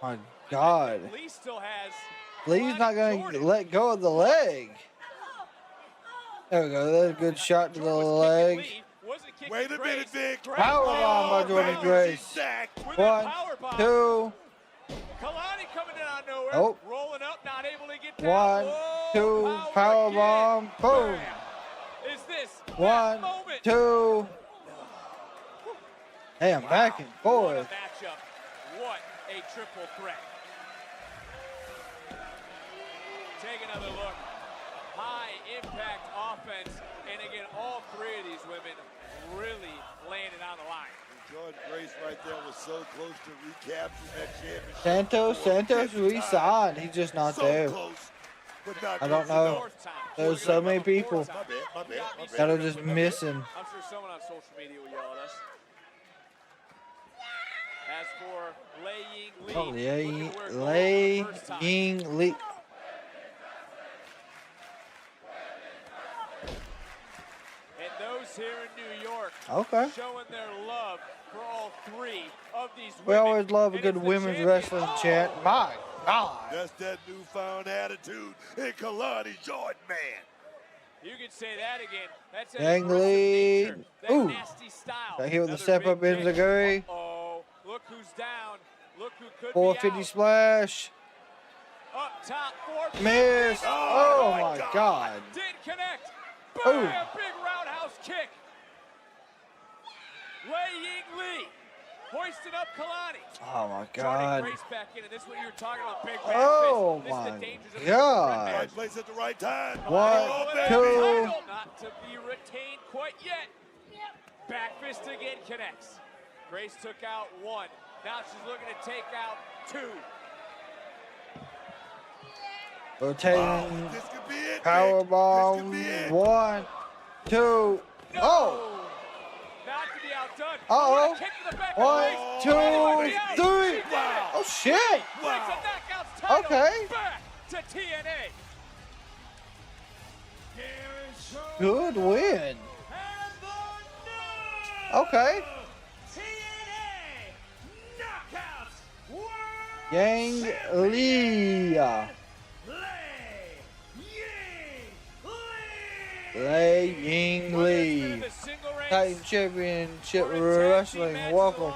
My God. Lee still has. Lee's not going to let go of the leg. There we go. That's a good shot to the leg. Wait a minute, Vic. Powerbomb by Jordynne Grace. One, two. Kalani coming in out of nowhere. Oh. Rolling up, not able to get down. One, Whoa, two. power Powerbomb. Boom. again. Is this that One, moment? two. Damn, back and What a forth. matchup. What a triple threat. Take another look. High impact offense. And again, all three of these women really laying it on the line. Jordynne Grace right there was so close to recapturing that championship. Santos re-signed. He's just not So there. close, but not I don't close know. enough. There's so many people My bad. that are just missing. I'm sure someone on social media will yell at us. As for Yǐng Lee, Oh, yeah, looking to wear gold for the first time. Yǐng Lee. And those here in New York Okay. showing their love for all three of these We women. always love a And good it's the women's champion. wrestling chant. My God. That's that newfound attitude in Kelani, Jordynne, man. You could say that again. That's Yǐng Lee. that Ooh. nasty style. Got hit with a Another step big up in kick. Zaguri. Uh-oh. Look who's down. Look who could 450 be out. splash. Up top, 450. Miss. Oh my God. Didn't connect. Ooh. Bam! Big roundhouse kick. Yǐng Lee hoisting up Kelani. Oh my Jordynne God. Grace back in, and this is what you were talking about, big back Oh fist. This is my the dangers of God. Right place at the right time. One, Oh, baby. two. Title not to be retained quite yet. Back fist again connects. Grace took out one. Now she's looking to take out two. Rotating This could be it. power Vic. This bomb. could be it. 1, 2. Oh. Not to be outdone. Uh-oh. What a kick to the back of 1, Grace. 2, Anybody out? 3. She did it. Oh shit. Brings the knockouts title Okay. back to TNA. Good win. Okay. Yǐng Lee. Yǐng Lee. Titan Championship Wrestling. Welcome.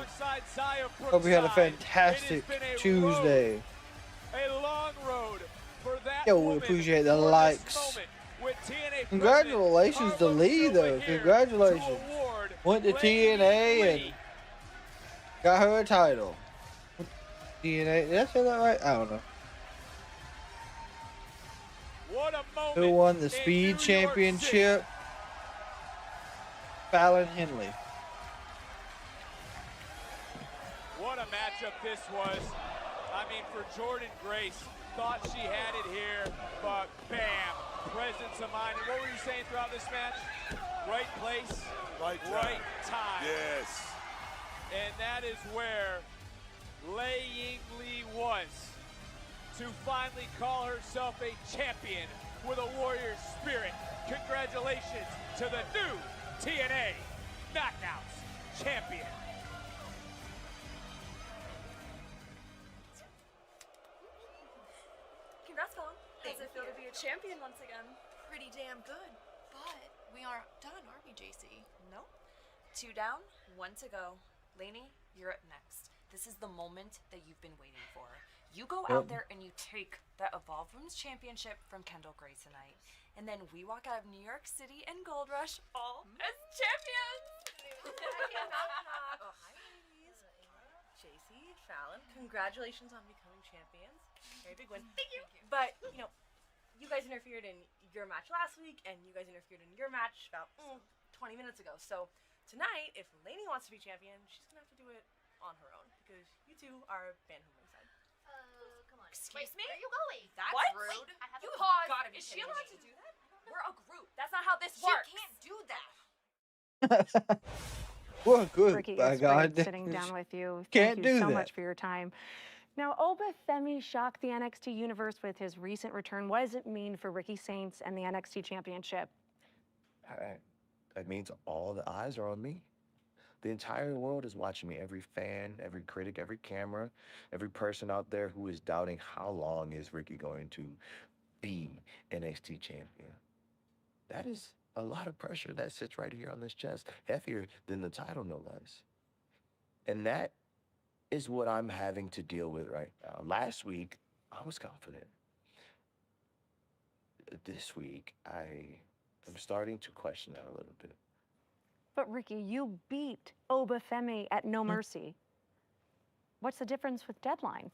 Hope you had a fantastic Tuesday. A long road for that Yo, we woman appreciate the for this likes. moment with TNA Congratulations to President Lee, though. Carlos Silva Congratulations. here to award Went to Yǐng TNA and Lee. got her a title. TNA, did I say that right? I don't know. What a moment Who won the in Speed New York City. Championship? Fallon Henley. What a matchup this was. I mean, for Jordynne Grace, thought she had it here, but bam, presence of mind. And what were you saying throughout this match? Right place, Right time. Yes. And that is where Yǐng was, to finally call herself a champion with a warrior spirit. Congratulations to the new TNA Knockouts Champion. Congrats, Fallon. How's it feel to be a champion once again? Pretty damn good. But we aren't done, are we, JC? No. 2 down, 1 to go. Lainey, you're up next. This is the moment that you've been waiting for. You go out there and you take the Evolved Women's Championship from Kendal Gray tonight. And then we walk out of New York City and Gold Rush all as champions. Oh, hi, ladies. JC, Fallon, congratulations on becoming champions. Very big win. Thank you. But, you know, you guys interfered in your match last week, and you guys interfered in your match about 20 minutes ago. So tonight, if Lainey wants to be champion, she's going to have to do it on her own, because you two are banned from ringside. Come on. Excuse me? Where are you going? That's What? rude. Wait, I have You to have pause. gotta be Is she kidding allowed me. to do that? We're a group. That's not how this She works. can't do that. Well, good. Ricky, By it's God. great sitting down with you. Can't Thank do you so that. much for your time. Now, Obafemi shocked the NXT universe with his recent return. What does it mean for Ricky Saints and the NXT Championship? That means all the eyes are on me. The entire world is watching me. Every fan, every critic, every camera, every person out there who is doubting how long is Ricky going to be NXT champion. That is a lot of pressure that sits right here on this chest, heavier than the title, no less. And that is what I'm having to deal with right now. Last week, I was confident. This week, I am starting to question that a little bit. But Ricky, you beat Obafemi at No Mercy. What's the difference with Deadline?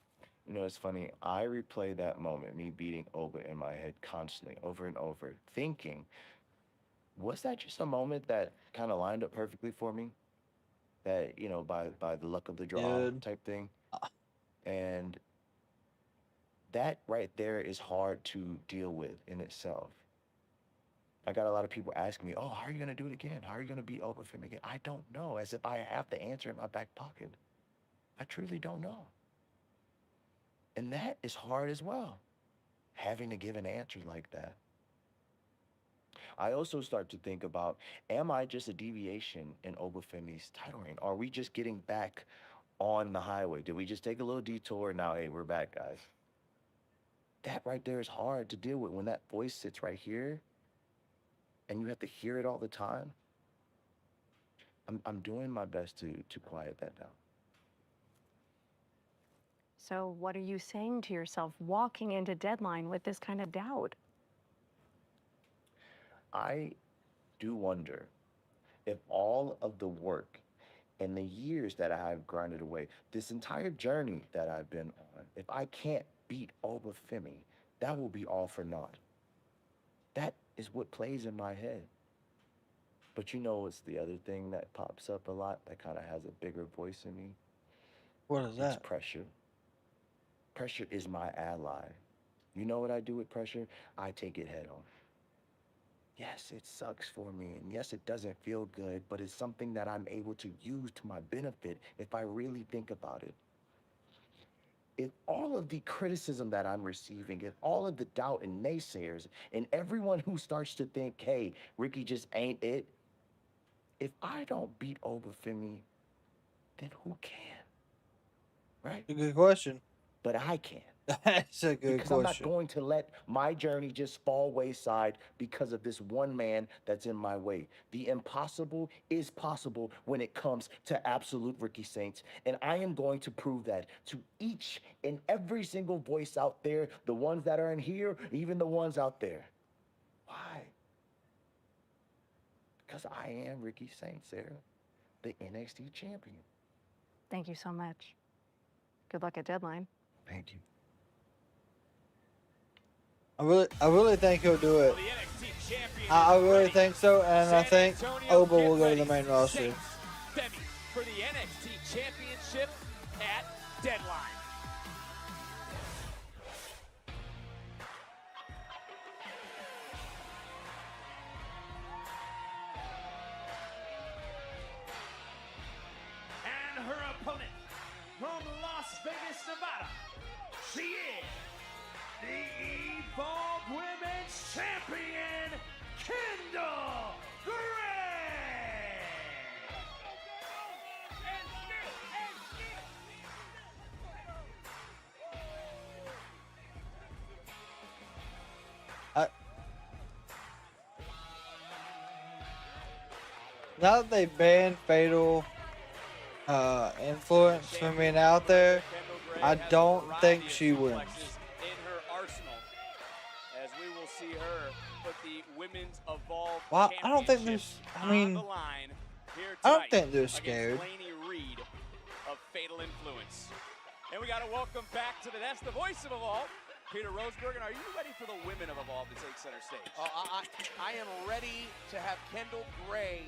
You know, it's funny. I replay that moment, me beating Oba in my head constantly, over and over, thinking, was that just a moment that kind of lined up perfectly for me? That, you know, by the luck of the draw type thing. And that right there is hard to deal with in itself. I got a lot of people asking me, oh, how are you going to do it again? How are you going to beat Obafemi again? I don't know, as if I have the answer in my back pocket. I truly don't know. And that is hard as well, having to give an answer like that. I also start to think about, am I just a deviation in Obafemi's title reign? Are we just getting back on the highway? Did we just take a little detour? Now, hey, we're back, guys. That right there is hard to deal with when that voice sits right here and you have to hear it all the time. I'm doing my best to quiet that down. So what are you saying to yourself walking into Deadline with this kind of doubt? I do wonder if all of the work and the years that I have grinded away, this entire journey that I've been on, if I can't beat Obafemi, that will be all for naught. That is what plays in my head. But you know, it's the other thing that pops up a lot that kind of has a bigger voice in me. What is that? It's pressure. Pressure is my ally. You know what I do with pressure? I take it head on. Yes, it sucks for me, and yes, it doesn't feel good, but it's something that I'm able to use to my benefit if I really think about it. If all of the criticism that I'm receiving, if all of the doubt and naysayers, and everyone who starts to think, hey, Ricky just ain't it, if I don't beat Obafemi, then who can? Right? A good question. But I can. That's a good because question. I'm not going to let my journey just fall wayside because of this one man that's in my way. The impossible is possible when it comes to absolute Ricky Saints, and I am going to prove that to each and every single voice out there, the ones that are in here, even the ones out there. Why? Because I am Ricky Saints, Sarah, the NXT champion. Thank you so much. Good luck at Deadline. Thank you. I really think he'll do it. Well, the NXT NXT champion. I is really ready. think so, and I San think Antonio, Oba get will go to ready. the main roster. Saints, Femi for the NXT championship at Deadline. And her opponent from Las Vegas, Nevada, she is the Evolve Women's Champion, Kendal. Now that they banned Fatal Influence from being out there, I don't think she wins. In her arsenal, as we will see her put the Women's Evolve Well, I don't think Championship there's. I mean, on the line here I don't tonight think they're against scared. Lainey Reid of Fatal Influence. And we got to welcome back to that's the voice of Evolve, Peter Roseberg. Are you ready for the women of Evolve to take center stage? I am ready to have Kendal Gray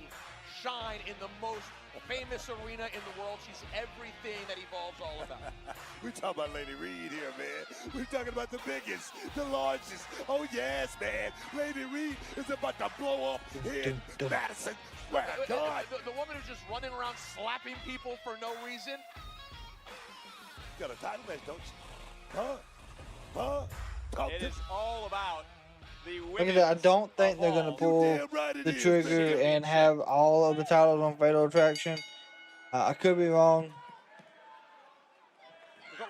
shine in the most famous arena in the world. She's everything that Evolve's all about. We're talking about Lainey Reid here, man. We're talking about the biggest, the largest. Oh, yes, man. Lainey Reid is about to blow up in Madison Square Garden. The woman who's just running around slapping people for no reason. You got a title match, don't you? Huh? It is all about the Look at women. that. I don't think they're gonna pull the trigger and have all of the titles on Fatal Attraction. I could be wrong.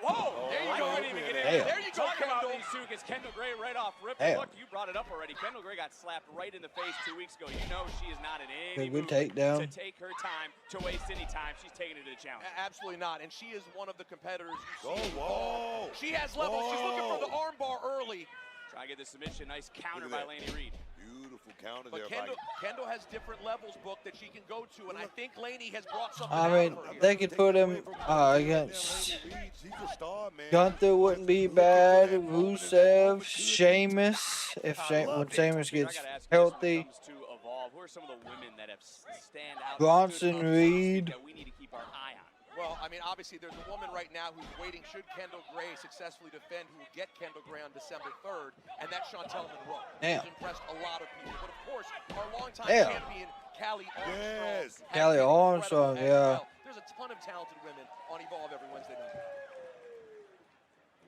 Whoa! There you go. I didn't even get in. Damn. There you go. Talk about these two, because Kendal Gray right off rip. Damn. Look, you brought it up already. Kendal Gray got slapped right in the face 2 weeks ago. You know she is not in any Good mood takedown. to take her time, to waste any time. She's taking it to the challenge. Absolutely not. And she is one of the competitors you Oh, see. whoa. She has levels. She's looking for the armbar early. Try to get the submission. Nice counter Look by at Lainey Reid. Beautiful counter But there. Kendal has different levels booked that she can go to, and I think Lainey has brought something I out mean, of her here. they could put him against She's a star, man. Gunther. Wouldn't be bad. Rusev, Sheamus. When Sheamus gets healthy. To Evolve, who are some of the women that have stand out? Bronson Reed. That we need to keep our eye on. Well, I mean, obviously, there's a woman right now who's waiting. Should Kendal Gray successfully defend, who will get Kendal Gray on December 3rd, and that's Chantel Monroe. Damn. Who's impressed a lot of people. But of course, our longtime Damn. champion, Callie Armstrong. Yes. has Callie been Armstrong, incredible as yeah. well. There's a ton of talented women on Evolve every Wednesday night.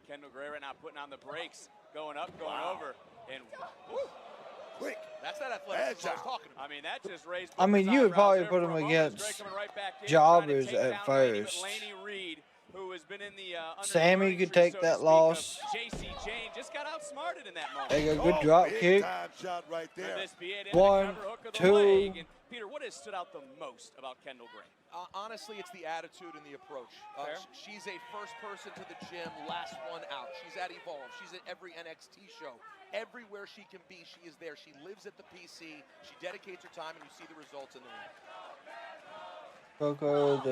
Kendal Gray right now putting on the brakes, going up, going over, and woo, Quick. That's that athleticism I was talking about. I mean, that just raised. I mean, Booker's you would eyebrows probably there put for him a moment. against Gray coming right back in, jobbers trying to take at down Lainey, but first. Lainey Reid, who has been in the Sammy could take that loss. JC Jane just got outsmarted in that moment. There you go. Good drop Big kick. time shot right there. Could this be it? One, Cover hook of the two. leg. And Peter, what has stood out the most about Kendal Gray? Honestly, it's the attitude and the approach. She's a first person to the gym, last one out. She's at Evolve. She's at every NXT show. Everywhere she can be, she is there. She lives at the PC. She dedicates her time, and you see the results in the ring. Coco, the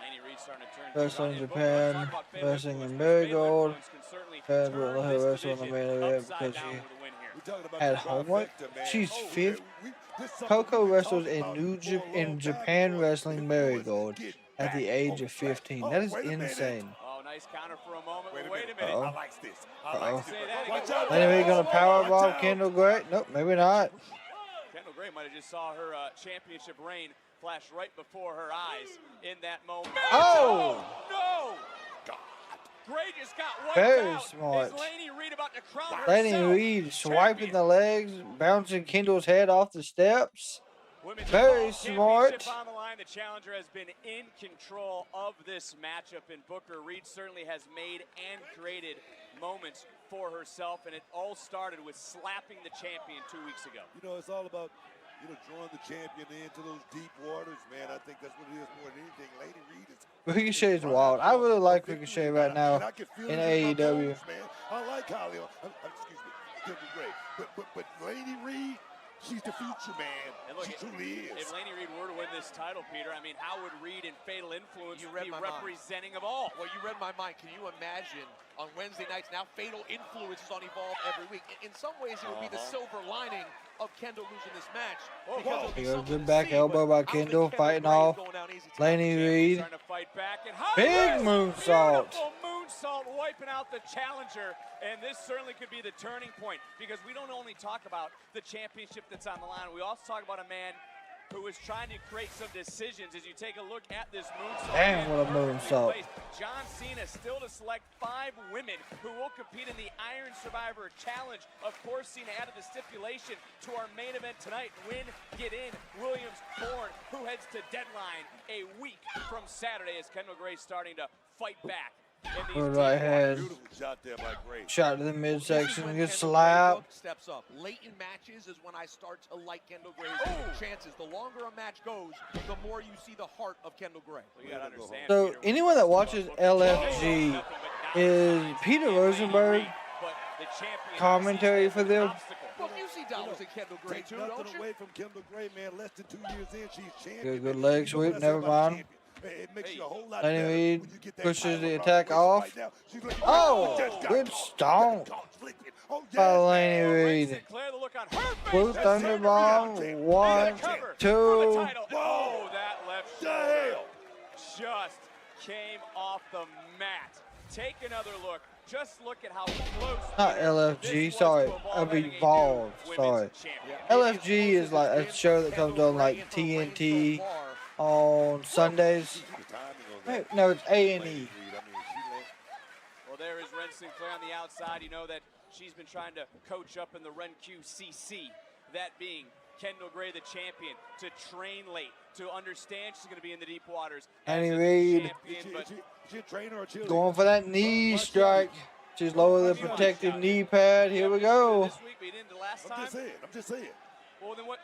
Lainey Reid starting to turn wrestling things on. Japan, Talk about fatal wrestling in influence. Marigold. Fatal influence can certainly Fans turn wouldn't let her this wrestle in the division main event upside because down she with a win here. We're talking about had the homework. trifecta, man. She's Oh, fifth. this is something Coco we've been wrestles talking in about New for a long time Japan because Wrestling it was Marigold getting at the back age on of track. 15. Oh, That is wait a minute. insane. Oh, nice counter for a moment. Wait a Wait a minute. minute. Uh-oh. I like this. I Uh-oh. like this. Say that Watch again. out. Lainey Reid gonna Watch powerbomb out. Kendal Gray? Nope, maybe not. Kendal Gray might have just saw her championship reign flash right before her eyes in that moment. Oh! No! Gray just got wiped Very out. smart. Is Lainey Reid about to crown Lainey herself Reid swiping champion? the legs, bouncing Kendall's head off the steps. Women's Very Evolve smart. Championship on the line. The challenger has been in control of this matchup, and Booker Reid certainly has made and created moments for herself, and it all started with slapping the champion 2 weeks ago. You know, it's all about, drawing the champion into those deep waters, man. I think that's what it is more than anything. Lainey Reid is. Ricochet is wild. I really like Ricochet right now And I can feel in it my AEW. bones, man. I like Holly. Excuse me, Kendal Gray. But Lainey Reid, She's the future, man. And look, she truly is. If Lainey Reid were to win this title, Peter, I mean, how would Reid and Fatal Influence You read be my mind. representing of all? Well, you read my mind. Can you imagine on Wednesday nights now Fatal Influence is on Evolve every week? In some ways, it would be the silver lining of Kendal losing this match. Because it'll be Here goes something good to back see, elbow but by I don't think Kendal, fighting Gray is off going down easy tonight. Lainey Reid. Trying to fight back and Big moonsault. Beautiful moonsault wiping out the challenger. And this certainly could be the turning point because we don't only talk about the championship that's on the line. We also talk about a man who is trying to create some decisions as you take a look at this moonsault. Damn, what a moonsault. John Cena still to select 5 women who will compete in the Iron Survivor Challenge. Of course, Cena added the stipulation to our main event tonight. Win, get in. Williams, Borne, who heads to Deadline a week from Saturday as Kendal Gray starting to fight back. Good right hand. Beautiful shot there by Gray. Shot to the midsection. When Gets Kendal slapped. Gray steps up. Late in matches is when I start to like Kendal Gray's chances. The longer a match goes, the more you see the heart of Kendal Gray. You gotta understand, So Peter, anyone that watches LFG, is Peter Rosenberg commentary for them? Well, you see dollars in Kendal Gray Take too, nothing don't you? away from Kendal Gray, man. Less than 2 years in, she's champion. Good leg sweep. That's Never everybody's mind. champion. It makes you a whole lot Lainey better Reid when you get that pushes title the around attack the waist off. right now. She's looking Oh, just got good it. stomp Oh, by yes. Lainey Reid. Sinclair, the look on her face. Blue Thunder Bomb. 1, 2. Oh, that left shoulder just came off the mat. Take another look. Just look at how close. Not LFG, sorry, of Evolve, sorry. LFG is like a show that comes on like TNT on Sundays. Wait, no, it's A&E. Well, there is Ren Sinclair on the outside. You know that she's been trying to coach up in the Ren QCC, that being Kendal Gray, the champion, to train late, to understand she's going to be in the deep waters. Lainey Reid going for that knee strike. She's lower the protective knee pad. Here we go. This week, we didn't last time. I'm just saying. Well, then what?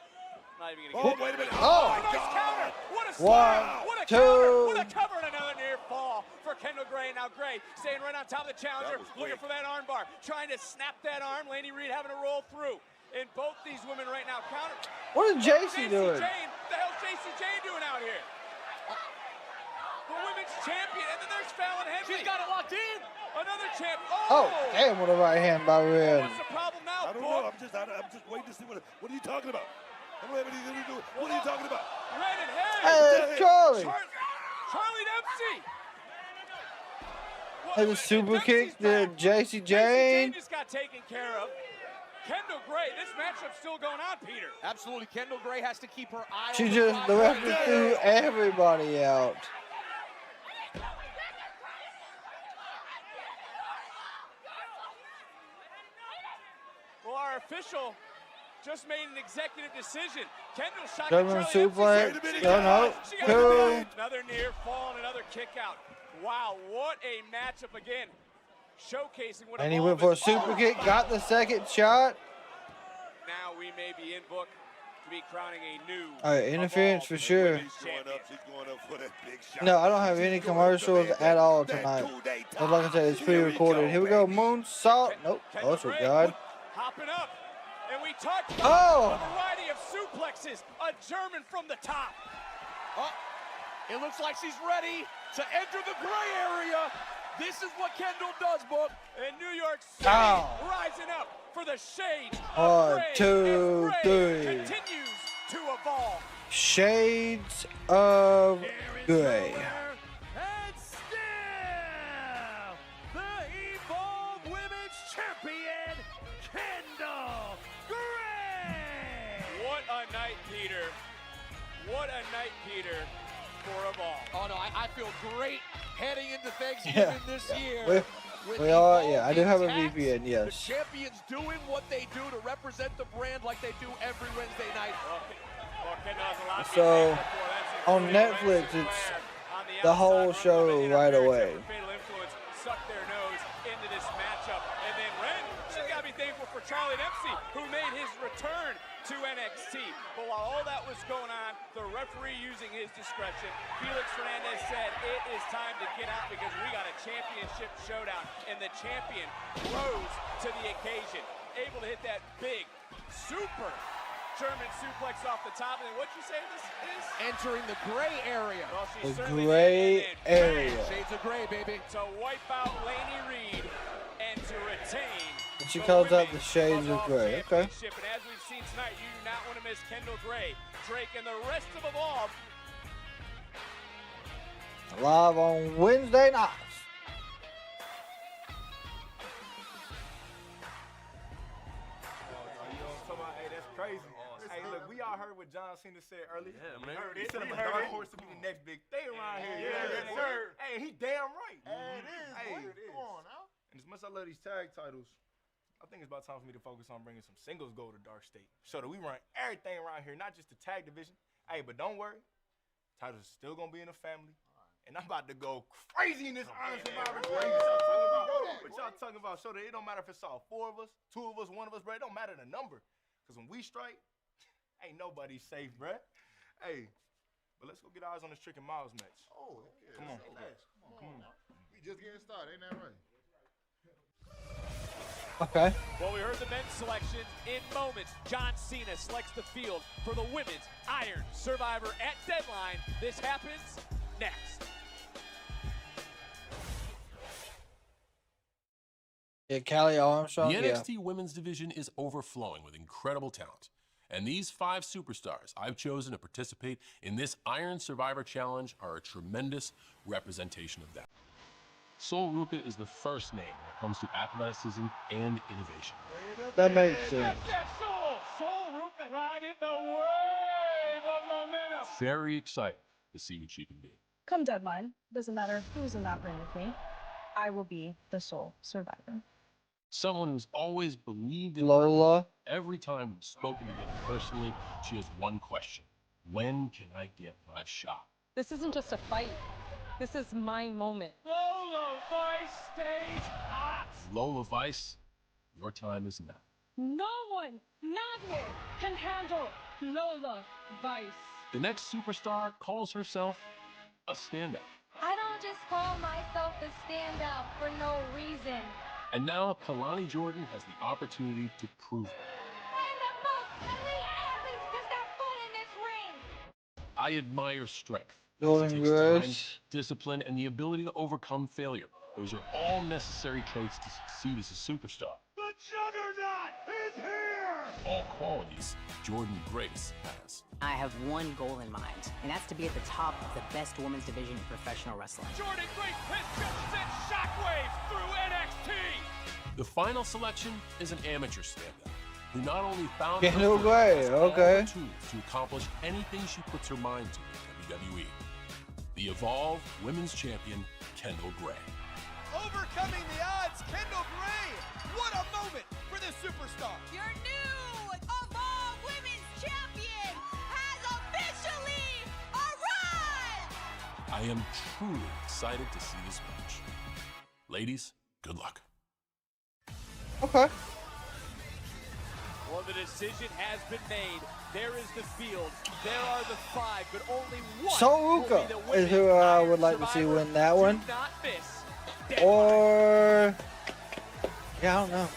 Not even going to get it. Wait a minute. Oh! Nice counter. What a 1, slam. What a 2. counter. What a cover and another near fall for Kendal Gray. Now Gray staying right on top of the challenger, looking for that arm bar, trying to snap that arm. Lainey Reid having to roll through. And both these women right now counter. What is JC doing? The hell's JC Jane doing out here? The women's champion. And then there's Fallon Henley. She's got it locked in. Another champ. Oh, damn, what a right hand by Reid. What's the problem now, I don't know. I'm just waiting to see what are you talking about? I don't have anything to do. What are you talking about? Red and Harry. Hey, Charlie. Charlie Dempsey. There's a super kick to JC Jane. Just got taken care of. Kendal Gray, this matchup's still going on, Peter. Absolutely. Kendal Gray has to keep her eye She on just, the referee threw everybody out. Well, our official just made an executive decision. Kendal shot German Charlie suplex. Dempsey. No. She got Two. another near fall and another kick out. Wow, what a matchup again. Showcasing what And he went for a super kick, got the second shot. Now we may be in book to be crowning a new. All right, interference for sure. She's going up for that big shot. No, I don't have any commercials at all tonight. But like I said, it's pre-recorded. Here we go, moonsault. Nope, oh, that's what God. Hopping up, and we talked about Oh. a variety of suplexes. A German from the top. Oh, it looks like she's ready to enter the gray area. This is what Kendal does, Book. And New York City rising up for the shades. 1, 2, 3. Continues to evolve. Shades of Gray. And still, the Evolve Women's Champion, Kendal Gray. What a night, Peter. What a night, Peter, for Evolve. Oh, no, I feel great heading into Thanksgiving this year. We are, yeah, I do have a intact. VPN, The yes. champions doing what they do to represent the brand like they do every Wednesday night. So, on Netflix, it's the whole show right away. Fatal Influence sucked their nose into this matchup. And then Ren, she's got to be thankful for Charlie Dempsey, who made his return to NXT. But while all that was going on, the referee using his discretion, Felix Fernandez said, it is time to get out because we got a championship showdown. And the champion rose to the occasion, able to hit that big, super German suplex off the top. And then what'd you say this is? Entering the gray area. Well, she The certainly gray did, and then area. bang, Shades of gray, baby. to wipe out Lainey Reid and to retain. And she the calls out the Women's shades of Evolve gray. Okay. Championship. And as we've seen tonight, you do not want to miss Kendal Gray, Drake, and the rest of Evolve. Live on Wednesday nights. Hey, that's crazy. Hey, look, we all heard what John Cena said earlier. Yeah, We man. heard We it. He said heard him a dark it. horse to be the next big thing around here. Yeah, yes, sir. Hey, he damn right. It is, Hey, boy. Come on now. And as much as I love these tag titles, I think it's about time for me to focus on bringing some singles gold to Dark State, so that we run everything around here, not just the tag division. Hey, but don't worry, titles are still gonna be in the family, and I'm about to go crazy in this Iron Survivor. What y'all talking about? So that it don't matter if it's all 4 of us, 2 of us, 1 of us, bro. It don't matter the number, cause when we strike, ain't nobody safe, bro. Hey, but let's go get eyes on this Trick and Myles match. Oh, yeah. Come on. Come on. We just getting started, ain't that right? Okay. Well, we heard the men's selection in moments. John Cena selects the field for the Women's Iron Survivor at Deadline. This happens next. Yeah, Callie Armstrong. The Yeah. NXT women's division is overflowing with incredible talent. And these 5 superstars I've chosen to participate in this Iron Survivor Challenge are a tremendous representation of that. Sol Ruka is the first name when it comes to athleticism and innovation. That makes sense. Very excited to see what she can do. Come deadline, doesn't matter who's in that ring with me, I will be the sole survivor. Someone who's always believed in Lola. her. Every time we've spoken together personally, she has one question. When can I get my shot? This isn't just a fight. This is my moment. Lola Vice stage hot. Lola Vice, your time is now. No one, nothing can handle Lola Vice. The next superstar calls herself a standout. I don't just call myself the standout for no reason. And now Kelani Jordynne has the opportunity to prove it. I'm the most elite athlete to step foot in this ring. I admire strength. Golden It takes time, Rush. discipline, and the ability to overcome failure. Those are all necessary traits to succeed as a superstar. The Juggernaut is here! All qualities Jordynne Grace has. I have one goal in mind, and that's to be at the top of the best women's division in professional wrestling. Jordynne Grace has just sent shockwaves through NXT. The final selection is an amateur standout who not only found Kendal her Gray, has all okay. the tools to accomplish anything she puts her mind to in WWE. The Evolve Women's Champion, Kendal Gray. Overcoming the odds, Kendal Gray. What a moment for this superstar. Your new Evolve Women's Champion has officially arrived! I am truly excited to see this match. Ladies, good luck. Okay. Well, the decision has been made. There is the field. There are the 5, but only one Sol will be Ruka the is who Women's I Iron would like to see Survivor. win that one. Do not miss. Or yeah, I don't know.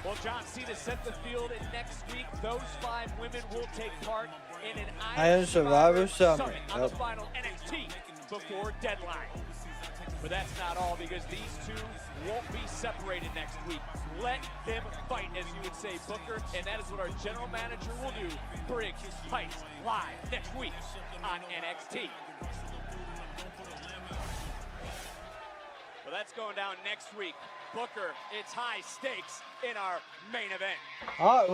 Well, John Cena set the field, and next week, those 5 women will take part in an Iron Survivor Summit. on the Yep. final NXT before Deadline. But that's not all, because these 2 won't be separated next week. Let them fight, as you would say, Booker, and that is what our general manager will do. Briggs Heights live next week on NXT. Well, that's going down next week. Booker, it's high stakes in our main event. All right.